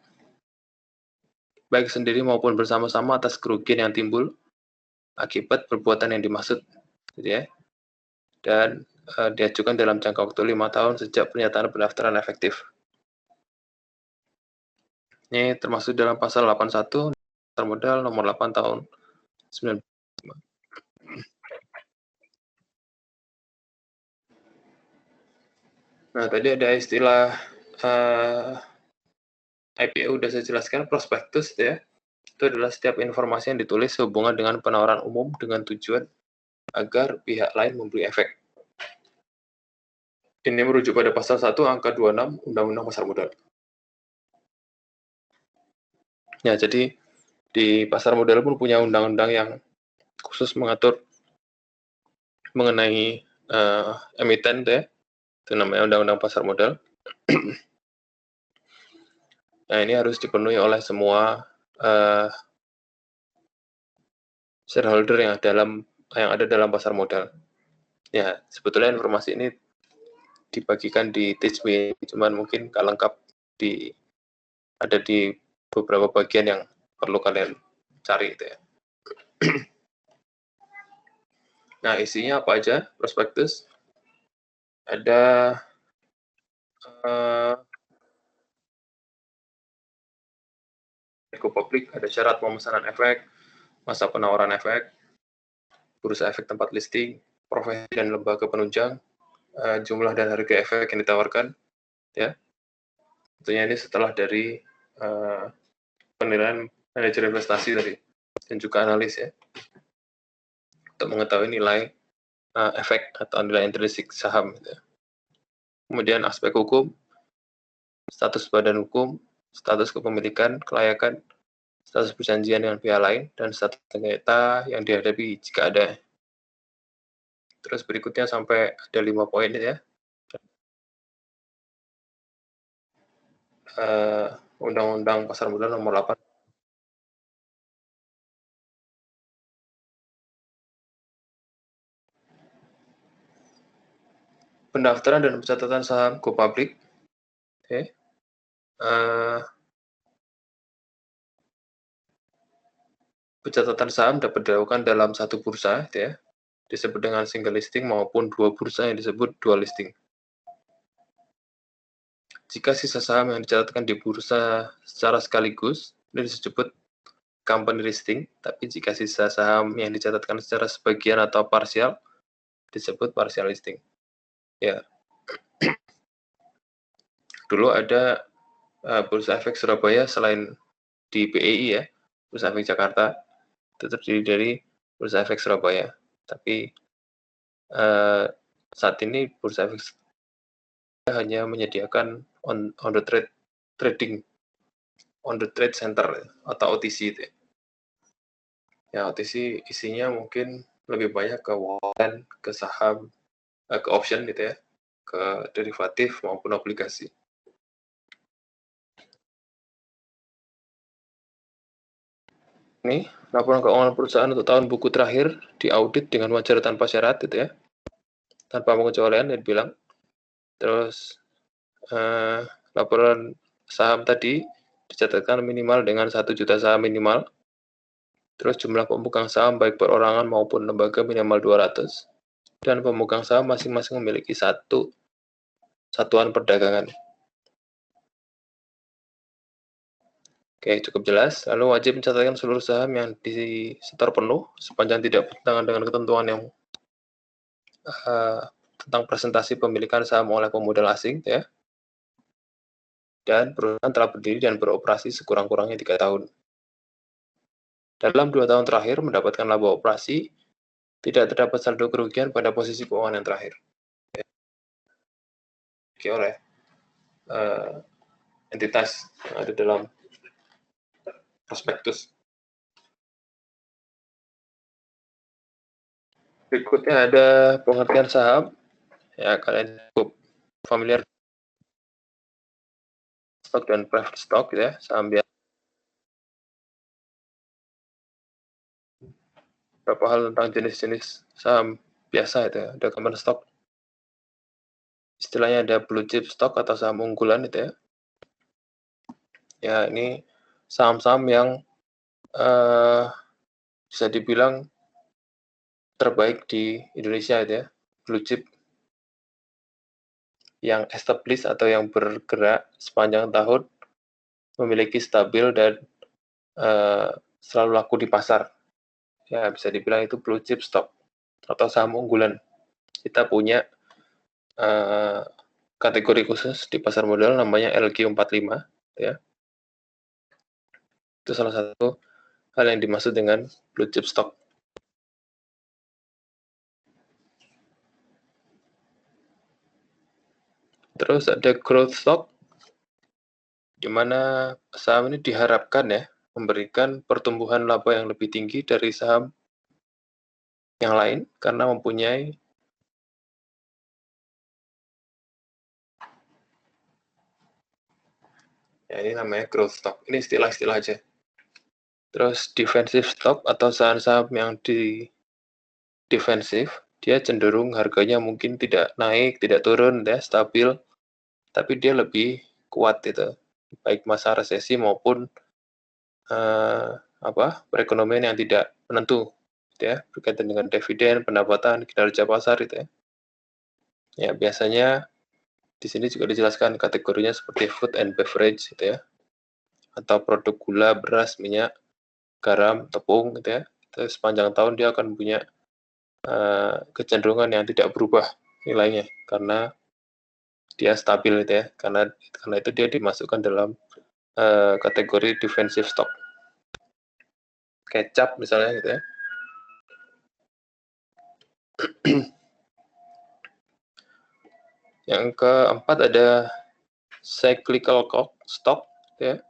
baik sendiri maupun bersama-sama atas kerugian yang timbul akibat perbuatan yang dimaksud, gitu ya. Dan diajukan dalam jangka waktu 5 tahun sejak pernyataan pendaftaran efektif. Ini termasuk dalam pasal 81 Pasar Modal nomor 8 tahun 95. Nah, tadi ada istilah IPO udah saya jelaskan, prospektus ya. Itu adalah setiap informasi yang ditulis sehubungan dengan penawaran umum dengan tujuan agar pihak lain membeli efek. Ini merujuk pada pasal 1 angka 26 Undang-Undang Pasar Modal. Ya, jadi di pasar modal pun punya undang-undang yang khusus mengatur mengenai emiten ya. Itu namanya Undang-Undang Pasar Modal. Nah, ini harus dipenuhi oleh semua shareholder yang ada dalam pasar modal. Ya, sebetulnya informasi ini dibagikan di THB, cuman mungkin nggak lengkap ada di beberapa bagian yang perlu kalian cari itu ya. Nah, isinya apa aja prospektus? Ada Eko publik, ada syarat pemesanan efek, masa penawaran efek, bursa efek tempat listing, profesi dan lembaga penunjang, jumlah dan harga efek yang ditawarkan, ya. Tentunya ini setelah dari penilaian manajer investasi tadi dan juga analis ya, untuk mengetahui nilai efek atau nilai intrinsik saham. Gitu. Kemudian aspek hukum, status badan hukum, status kepemilikan, kelayakan, status perjanjian dengan pihak lain, dan status sengketa yang dihadapi jika ada. Terus berikutnya sampai ada 5 poin ya. Undang-Undang Pasar Modal nomor 8. Pendaftaran dan pencatatan saham go public. Okay. Pencatatan saham dapat dilakukan dalam satu bursa ya, disebut dengan single listing maupun 2 bursa yang disebut dual listing. Jika sisa saham yang dicatatkan di bursa secara sekaligus, ini disebut company listing, tapi jika sisa saham yang dicatatkan secara sebagian atau parsial, disebut partial listing. Ya. Dulu ada Bursa Efek Surabaya selain di BEI ya, Bursa Efek Jakarta itu terdiri dari Bursa Efek Surabaya. Tapi saat ini Bursa Efek Surabaya hanya menyediakan on the trade trading, on the trade center atau OTC itu. Ya, OTC isinya mungkin lebih banyak ke warrant, ke saham, ke option gitu ya, ke derivatif maupun obligasi. Ini laporan keuangan perusahaan untuk tahun buku terakhir diaudit dengan wajar tanpa syarat gitu ya, tanpa pengecualian dia bilang. Terus laporan saham tadi dicatatkan minimal dengan 1 juta saham minimal. Terus jumlah pemegang saham baik perorangan maupun lembaga minimal 200. Dan pemegang saham masing-masing memiliki satu satuan perdagangan. Oke, cukup jelas. Lalu wajib mencatatkan seluruh saham yang disetor penuh sepanjang tidak bertentangan dengan ketentuan yang tentang presentasi pemilikan saham oleh pemodal asing, ya. Dan perusahaan telah berdiri dan beroperasi sekurang-kurangnya 3 tahun. Dalam 2 tahun terakhir mendapatkan laba operasi, tidak terdapat saldo kerugian pada posisi keuangan yang terakhir. Oke, oleh entitas yang ada dalam prospektus. Berikutnya ada pengertian saham. Ya, kalian cukup familiar stock dan preferred stock ya, saham biasa. Beberapa hal tentang jenis-jenis saham biasa itu ya, ada common stock. Istilahnya ada blue chip stock atau saham unggulan itu ya. Ya, ini saham-saham yang bisa dibilang terbaik di Indonesia itu ya, blue chip yang established atau yang bergerak sepanjang tahun, memiliki stabil dan selalu laku di pasar. Ya, bisa dibilang itu blue chip stock atau saham unggulan. Kita punya kategori khusus di pasar modal namanya LQ45 ya. Itu salah satu hal yang dimaksud dengan blue chip stock. Terus ada growth stock, di mana saham ini diharapkan ya memberikan pertumbuhan laba yang lebih tinggi dari saham yang lain karena mempunyai ya, ini namanya growth stock. Ini istilah-istilah aja. Terus defensive stock atau saham-saham yang di defensif, dia cenderung harganya mungkin tidak naik, tidak turun, ya, stabil, tapi dia lebih kuat itu, baik masa resesi maupun perekonomian yang tidak menentu, gitu ya, berkaitan dengan dividen, pendapatan, kinerja pasar itu ya. Ya, biasanya di sini juga dijelaskan kategorinya seperti food and beverage gitu ya, atau produk gula, beras, minyak, garam, tepung gitu ya. Terus sepanjang tahun dia akan punya kecenderungan yang tidak berubah nilainya karena dia stabil gitu ya, karena itu dia dimasukkan dalam kategori defensive stock. Kecap misalnya gitu ya. Yang keempat ada cyclical stock ya,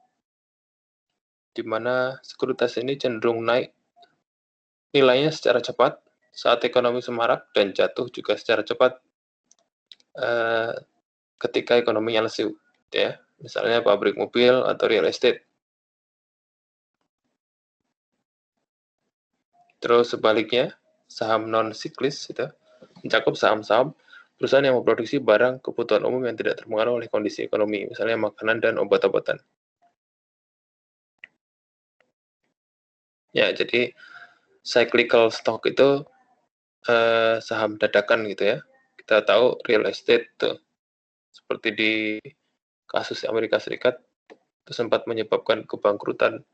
di mana sekuritas ini cenderung naik nilainya secara cepat saat ekonomi semarak dan jatuh juga secara cepat ketika ekonominya lesu, ya. Misalnya pabrik mobil atau real estate. Terus sebaliknya, saham non-siklis itu mencakup saham-saham perusahaan yang memproduksi barang kebutuhan umum yang tidak terpengaruh oleh kondisi ekonomi, misalnya makanan dan obat-obatan. Ya, jadi cyclical stock itu saham dadakan gitu ya. Kita tahu real estate tuh, seperti di kasus Amerika Serikat, itu sempat menyebabkan kebangkrutan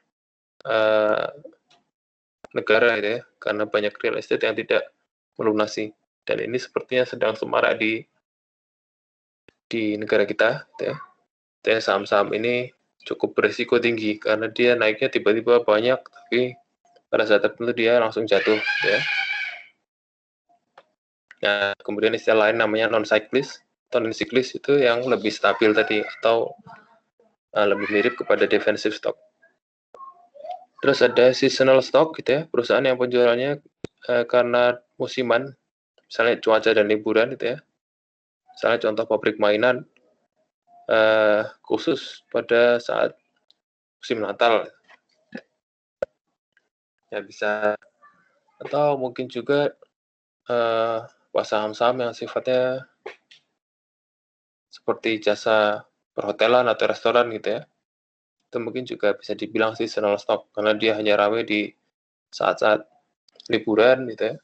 negara gitu ya, karena banyak real estate yang tidak melunasi Dan ini sepertinya sedang semarak di negara kita, gitu ya. Saham-saham ini cukup berisiko tinggi karena dia naiknya tiba-tiba banyak, tapi pada saat tertentu dia langsung jatuh, gitu ya. Nah, kemudian istilah lain namanya non-cyclis atau non-cyclis itu yang lebih stabil tadi atau lebih mirip kepada defensive stock. Terus ada seasonal stock gitu ya, perusahaan yang penjualannya karena musiman, misalnya cuaca dan liburan gitu ya. Misalnya contoh pabrik mainan khusus pada saat musim Natal. Ya bisa, atau mungkin juga saham-saham yang sifatnya seperti jasa perhotelan atau restoran gitu ya. Itu mungkin juga bisa dibilang seasonal stock karena dia hanya ramai di saat-saat liburan gitu ya,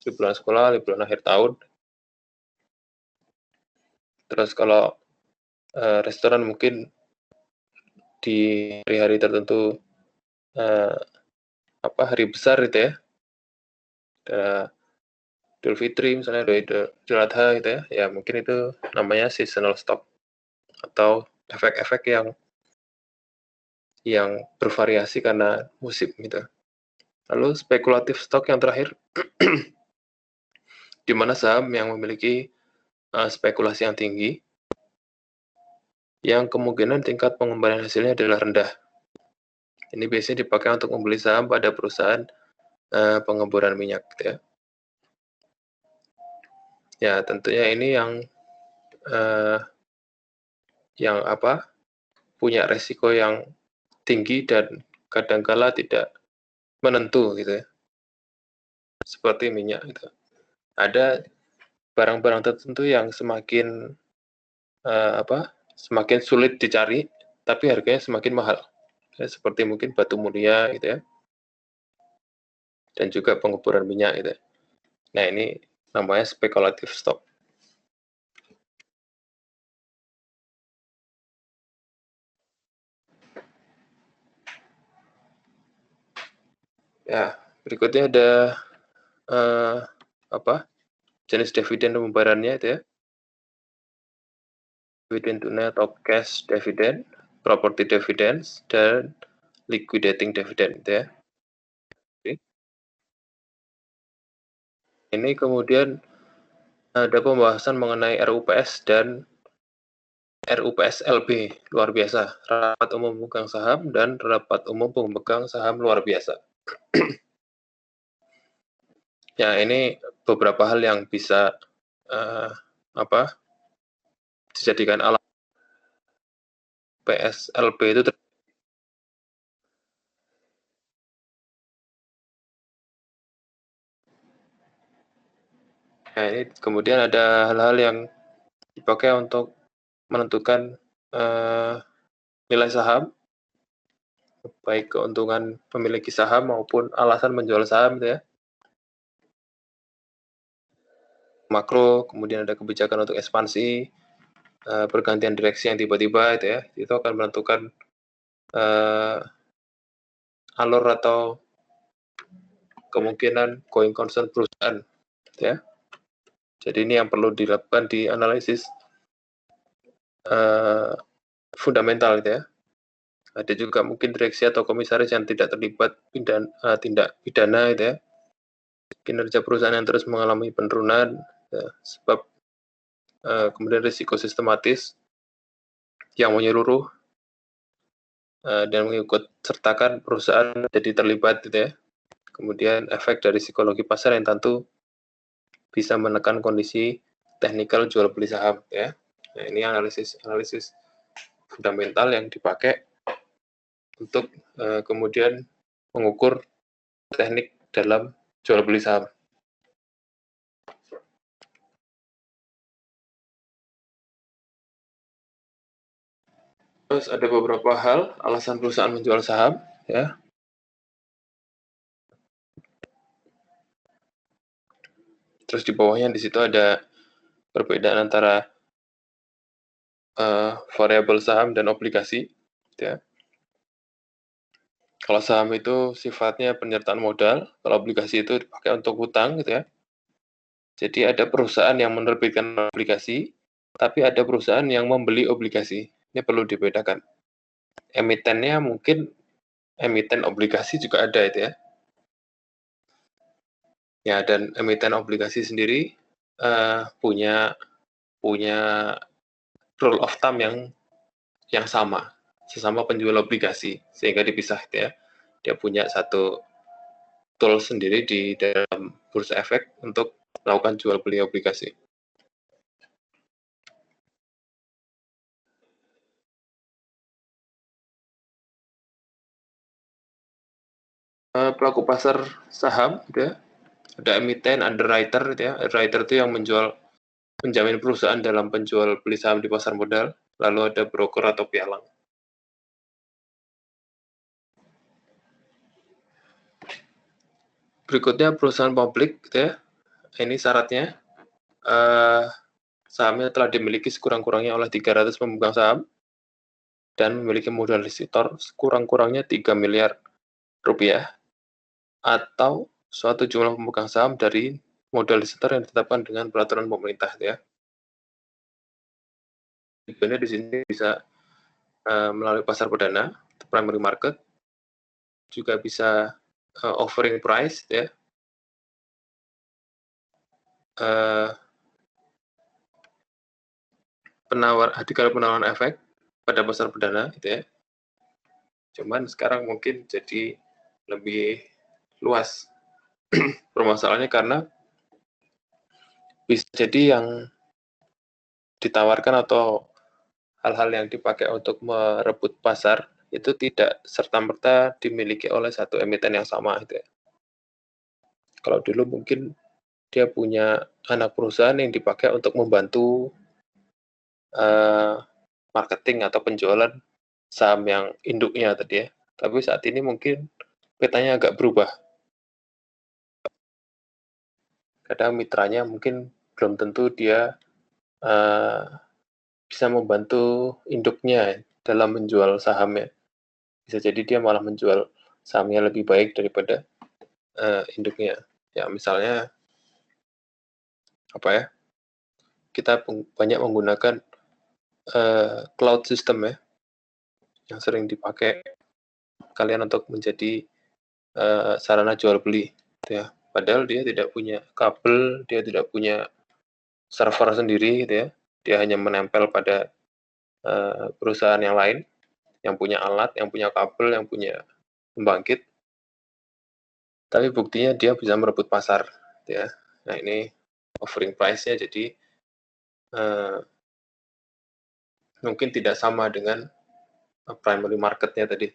liburan sekolah, liburan akhir tahun. Terus kalau restoran mungkin di hari-hari tertentu, hari besar gitu ya, Idul Fitri misalnya, Idul Adha gitu ya, ya mungkin itu namanya seasonal stock atau efek-efek yang bervariasi karena musim gitu. Lalu spekulatif stock yang terakhir, di mana saham yang memiliki spekulasi yang tinggi, yang kemungkinan tingkat pengembalian hasilnya adalah rendah. Ini biasanya dipakai untuk membeli saham pada perusahaan pengeboran minyak, gitu ya. Ya, tentunya ini yang punya resiko yang tinggi dan kadangkala tidak menentu gitu ya. Seperti minyak gitu. Ada barang-barang tertentu yang semakin semakin sulit dicari, tapi harganya semakin mahal. Ya, seperti mungkin batu mulia gitu ya. Dan juga pengeboran minyak gitu. Nah, ini namanya spekulatif stock. Ya, berikutnya ada jenis dividen pembayarannya itu ya. Dividen tunai atau cash dividend, property dividends, dan liquidating dividend gitu ya. Oke. Ini kemudian ada pembahasan mengenai RUPS dan RUPS-LB, luar biasa, rapat umum pemegang saham dan rapat umum pemegang saham luar biasa. Ya, ini beberapa hal yang bisa dijadikan alat PSLB itu. Nah, ini kemudian ada hal-hal yang dipakai untuk menentukan nilai saham, baik keuntungan memiliki saham maupun alasan menjual saham gitu ya. Makro, kemudian ada kebijakan untuk ekspansi, pergantian direksi yang tiba-tiba itu ya, itu akan menentukan alur atau kemungkinan going concern perusahaan gitu ya. Jadi ini yang perlu dilakukan di analisis fundamental gitu ya. Ada juga mungkin direksi atau komisaris yang tidak terlibat tindak pidana gitu ya. Kinerja perusahaan yang terus mengalami penurunan ya, sebab kemudian risiko sistematis yang menyeluruh dan mengikut sertakan perusahaan jadi terlibat gitu ya. Kemudian efek dari psikologi pasar yang tentu bisa menekan kondisi teknikal jual beli saham ya. Nah, ini analisis fundamental yang dipakai untuk kemudian mengukur teknik dalam jual beli saham. Terus ada beberapa hal alasan perusahaan menjual saham ya. Terus di bawahnya di situ ada perbedaan antara variabel saham dan obligasi ya. Kalau saham itu sifatnya penyertaan modal, kalau obligasi itu dipakai untuk hutang gitu ya. Jadi ada perusahaan yang menerbitkan obligasi, tapi ada perusahaan yang membeli obligasi. Ini perlu dibedakan. Emitennya mungkin emiten obligasi juga ada itu ya. Ya, dan emiten obligasi sendiri punya rule of thumb yang sama, sesama penjual obligasi, sehingga dipisah gitu ya. Dia punya satu tool sendiri di dalam bursa efek untuk melakukan jual beli obligasi. Pelaku pasar saham, gitu ya. Ada emiten, underwriter, gitu ya. Underwriter itu yang menjual, penjamin perusahaan dalam penjual beli saham di pasar modal. Lalu ada broker atau pialang. Berikutnya perusahaan publik, gitu ya. Ini syaratnya, sahamnya telah dimiliki sekurang-kurangnya oleh 300 pemegang saham dan memiliki modal depositor sekurang-kurangnya 3 miliar rupiah atau suatu jumlah pemegang saham dari modal depositor yang ditetapkan dengan peraturan pemerintah ya. Sebenarnya di sini bisa melalui pasar perdana, primary market, juga bisa offering price ya. Artikel penawaran efek pada pasar perdana gitu ya. Cuman sekarang mungkin jadi lebih luas permasalahannya karena bisa jadi yang ditawarkan atau hal-hal yang dipakai untuk merebut pasar itu tidak serta-merta dimiliki oleh satu emiten yang sama gitu ya. Kalau dulu mungkin dia punya anak perusahaan yang dipakai untuk membantu marketing atau penjualan saham yang induknya tadi ya. Tapi saat ini mungkin petanya agak berubah. Kadang mitranya mungkin belum tentu dia bisa membantu induknya dalam menjual sahamnya. Bisa jadi dia malah menjual sahamnya lebih baik daripada induknya. Ya misalnya apa ya? Kita banyak menggunakan cloud system ya, yang sering dipakai kalian untuk menjadi sarana jual beli, gitu ya. Padahal dia tidak punya kabel, dia tidak punya server sendiri, gitu ya. Dia hanya menempel pada perusahaan yang lain, yang punya alat, yang punya kabel, yang punya pembangkit. Tapi buktinya dia bisa merebut pasar, gitu ya. Nah ini offering price-nya jadi mungkin tidak sama dengan primary market-nya tadi.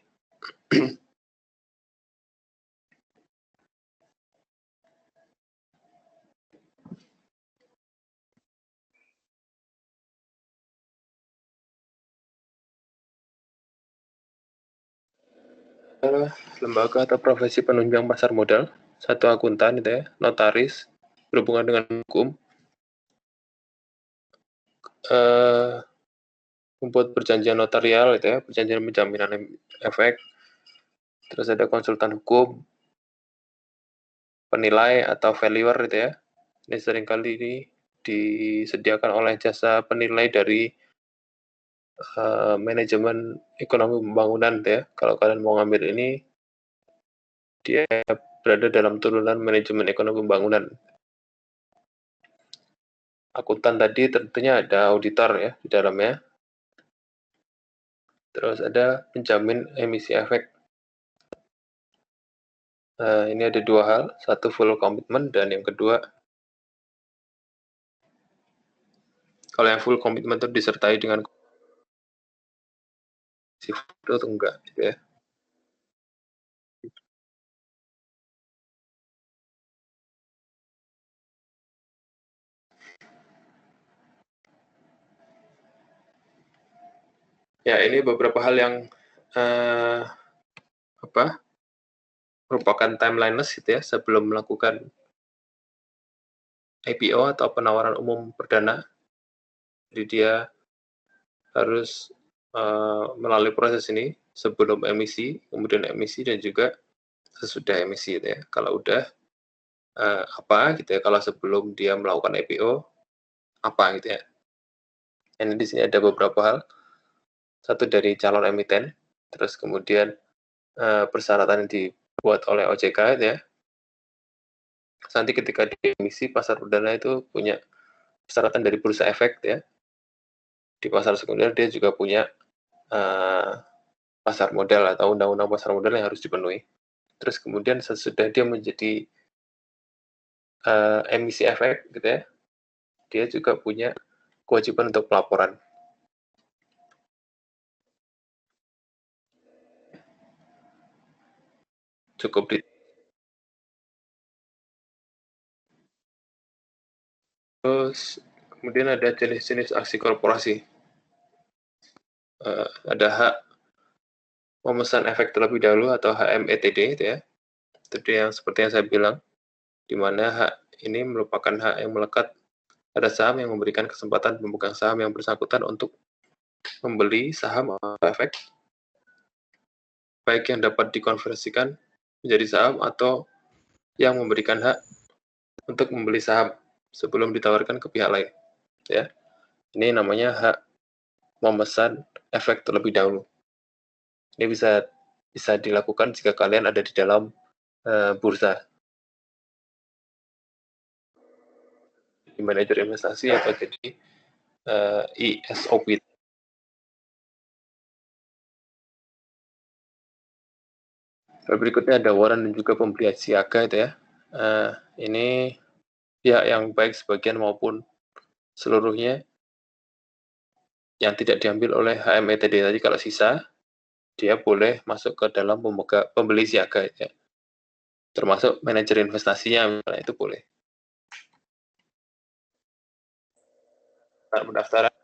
Lembaga atau profesi penunjang pasar modal, satu akuntan itu ya, notaris, berhubungan dengan hukum, membuat perjanjian notarial itu ya, perjanjian penjaminan efek, terus ada konsultan hukum, penilai atau valuer itu ya, ini seringkali ini disediakan oleh jasa penilai dari manajemen ekonomi pembangunan gitu ya. Kalau kalian mau ngambil ini, dia berada dalam turunan manajemen ekonomi pembangunan. Akuntan tadi tentunya ada auditor ya di dalamnya. Terus ada penjamin emisi efek. Ini ada dua hal, satu full komitmen dan yang kedua, kalau yang full komitmen itu disertai dengan sifat atau enggak gitu ya. Ya, ini beberapa hal yang merupakan timeliness gitu ya sebelum melakukan IPO atau penawaran umum perdana. Jadi dia harus melalui proses ini sebelum emisi, kemudian emisi dan juga sesudah emisi gitu ya. Kalau udah apa gitu ya, kalau sebelum dia melakukan IPO, apa gitu ya. Ini di sini ada beberapa hal, satu dari calon emiten, terus kemudian persyaratan yang dibuat oleh OJK gitu ya. Nanti ketika di emisi pasar perdana itu punya persyaratan dari bursa efek ya. Di pasar sekunder dia juga punya pasar modal atau undang-undang pasar modal yang harus dipenuhi. Terus kemudian sesudah dia menjadi emisi efek gitu ya, dia juga punya kewajiban untuk pelaporan. Cukup di terus kemudian ada jenis-jenis aksi korporasi. Ada hak memesan efek terlebih dahulu atau HMETD itu ya. Tadi yang seperti yang saya bilang, di mana hak ini merupakan hak yang melekat pada saham yang memberikan kesempatan pemegang saham yang bersangkutan untuk membeli saham atau efek, baik yang dapat dikonversikan menjadi saham atau yang memberikan hak untuk membeli saham sebelum ditawarkan ke pihak lain. Ya, ini namanya hak memesan efek terlebih dahulu. Ini bisa dilakukan jika kalian ada di dalam bursa, di manajer investasi atau jadi ESOP. Berikutnya ada waran dan juga pembelian siaga itu ya. Ini pihak yang baik sebagian maupun seluruhnya yang tidak diambil oleh HMETD tadi, kalau sisa dia boleh masuk ke dalam pembeli siaga ya. Termasuk manajer investasinya misalnya, itu boleh. Nah, pendaftaran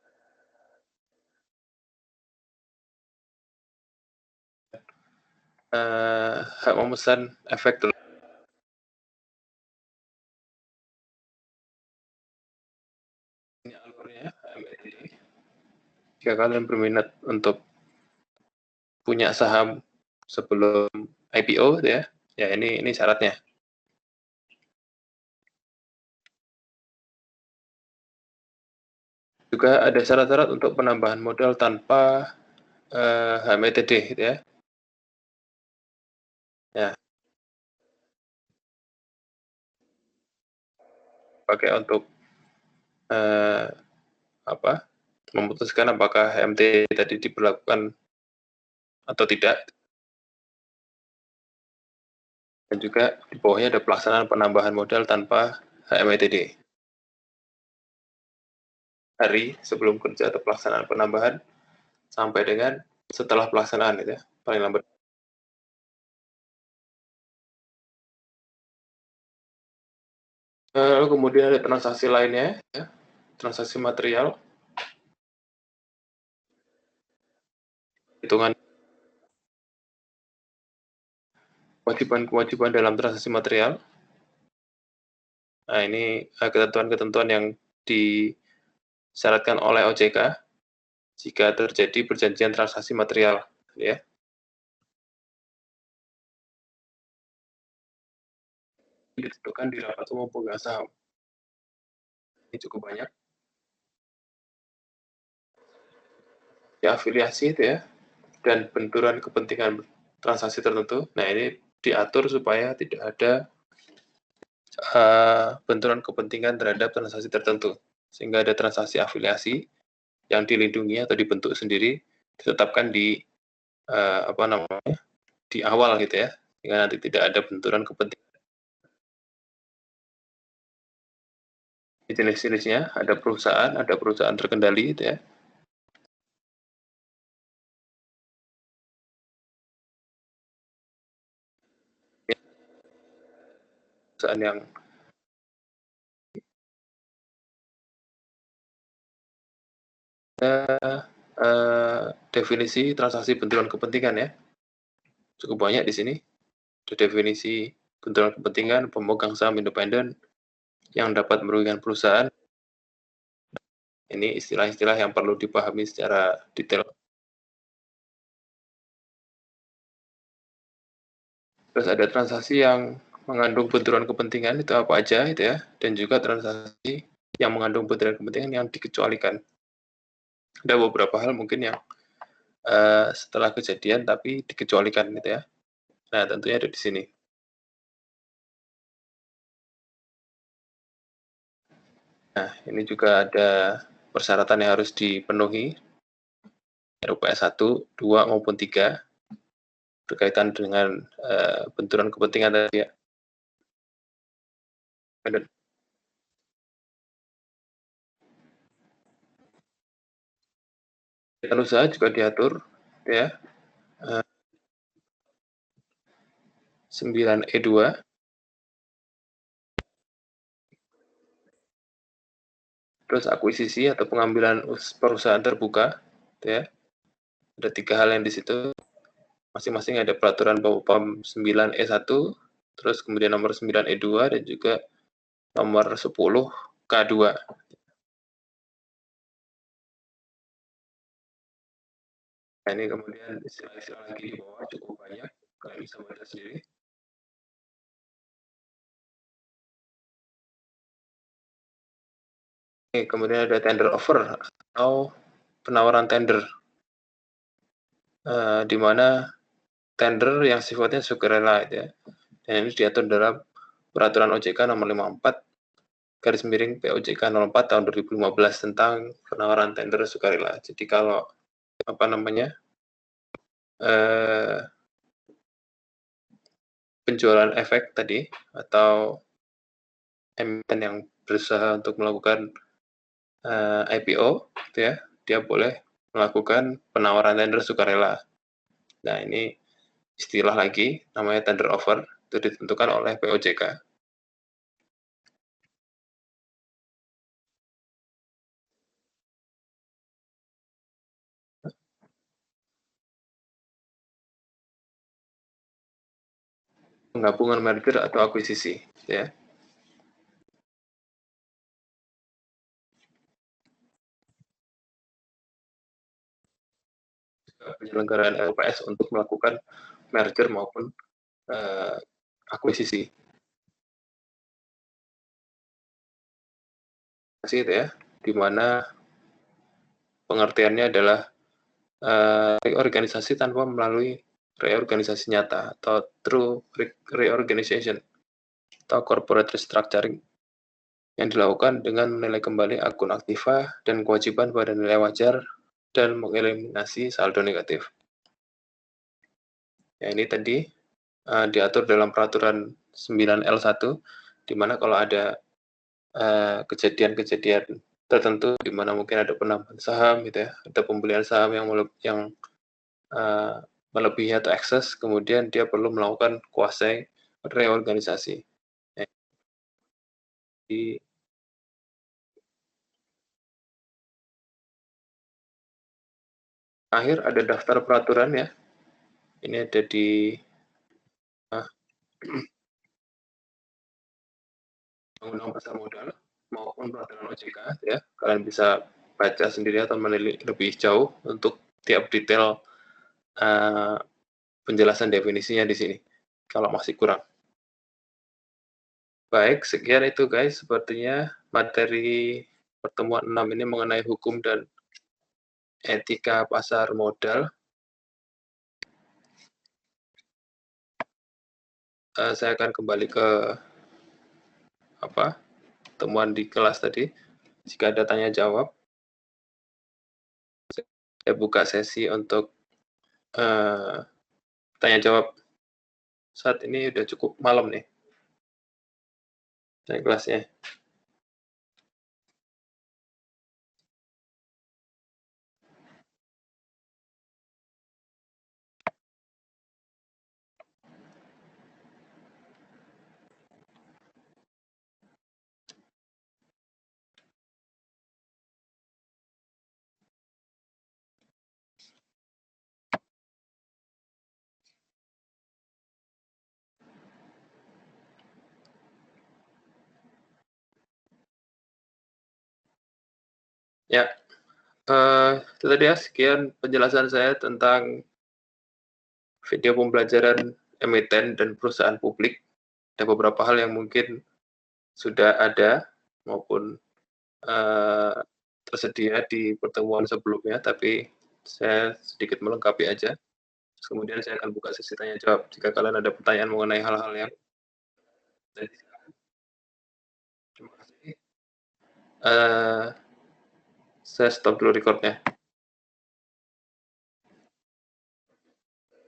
hak memesan efek dulu. Ini alurnya HMETD. Jika kalian berminat untuk punya saham sebelum IPO ya, ya ini syaratnya. Juga ada syarat-syarat untuk penambahan modal tanpa HMETD gitu ya. Ya, pakai untuk memutuskan apakah HMT tadi diberlakukan atau tidak. Dan juga di bawahnya ada pelaksanaan penambahan modal tanpa HMETD. Hari sebelum kerja atau pelaksanaan penambahan sampai dengan setelah pelaksanaan itu ya, paling lambat. Lalu kemudian ada transaksi lainnya ya, transaksi material, hitungan kewajiban-kewajiban dalam transaksi material. Nah, ini ketentuan-ketentuan yang disyaratkan oleh OJK jika terjadi perjanjian transaksi material ya. Ditentukan di rapat umum pemegang saham. Ini cukup banyak. Ya, afiliasi itu ya, dan benturan kepentingan transaksi tertentu. Nah, ini diatur supaya tidak ada benturan kepentingan terhadap transaksi tertentu. Sehingga ada transaksi afiliasi yang dilindungi atau dibentuk sendiri, ditetapkan di di awal gitu ya, sehingga nanti tidak ada benturan kepentingan. Jenis-jenisnya ada perusahaan terkendali gitu ya. Perusahaan yang definisi transaksi benturan kepentingan ya. Cukup banyak di sini. Ada definisi benturan kepentingan, pemegang saham independen yang dapat merugikan perusahaan. Ini istilah-istilah yang perlu dipahami secara detail. Terus ada transaksi yang mengandung benturan kepentingan itu apa aja itu ya, dan juga transaksi yang mengandung benturan kepentingan yang dikecualikan. Ada beberapa hal mungkin yang setelah kejadian tapi dikecualikan gitu ya. Nah, tentunya ada di sini. Nah, ini juga ada persyaratan yang harus dipenuhi, RUPS 1, 2, maupun 3, berkaitan dengan benturan kepentingan tadi ya. Kegiatan usaha juga diatur ya, 9E2, terus akuisisi atau pengambilan perusahaan terbuka ya. Ada 3 hal yang di situ, masing-masing ada peraturan POM 9E1, terus kemudian nomor 9E2, dan juga nomor 10K2. Nah, ini kemudian istilah-istilah lagi di bawah cukup banyak, kalian bisa baca sendiri. Kemudian ada tender offer atau penawaran tender, di mana tender yang sifatnya sukarela ya. Dan ini diatur dalam peraturan OJK nomor 54 POJK 04 tahun 2015 tentang penawaran tender sukarela. Jadi kalau penjualan efek tadi atau emiten yang berusaha untuk melakukan IPO gitu ya, dia boleh melakukan penawaran tender sukarela. Nah, ini istilah lagi namanya tender offer, itu ditentukan oleh POJK. Penggabungan merger atau akuisisi ya. Penyelenggaraan LPS untuk melakukan merger maupun akuisisi. Itu ya, di mana pengertiannya adalah reorganisasi tanpa melalui reorganisasi nyata atau true reorganization atau corporate restructuring yang dilakukan dengan menilai kembali akun aktiva dan kewajiban pada nilai wajar dan mengeliminasi saldo negatif. Ya, ini tadi diatur dalam peraturan 9L1, di mana kalau ada kejadian-kejadian tertentu di mana mungkin ada penambahan saham gitu ya, ada pembelian saham yang melebihi atau ekses, kemudian dia perlu melakukan kuasai reorganisasi. Di akhir ada daftar peraturan ya. Ini ada di Undang-Undang Pasar Modal maupun peraturan OJK ya. Kalian bisa baca sendiri atau menilik lebih jauh untuk tiap detail penjelasan definisinya di sini kalau masih kurang. Baik, sekian itu guys, sepertinya materi pertemuan 6 ini mengenai hukum dan etika pasar modal. Saya akan kembali ke temuan di kelas tadi. Jika ada tanya jawab, saya buka sesi untuk tanya jawab. Saat ini udah cukup malam nih naik kelasnya. Ya, itu tadi ya, sekian penjelasan saya tentang video pembelajaran emiten dan perusahaan publik. Ada beberapa hal yang mungkin sudah ada maupun, eee, tersedia di pertemuan sebelumnya, tapi saya sedikit melengkapi aja. Kemudian saya akan buka sesi tanya jawab. Jika kalian ada pertanyaan mengenai hal-hal yang tadi silakan. Terima kasih. Eee, saya stop dulu record-nya.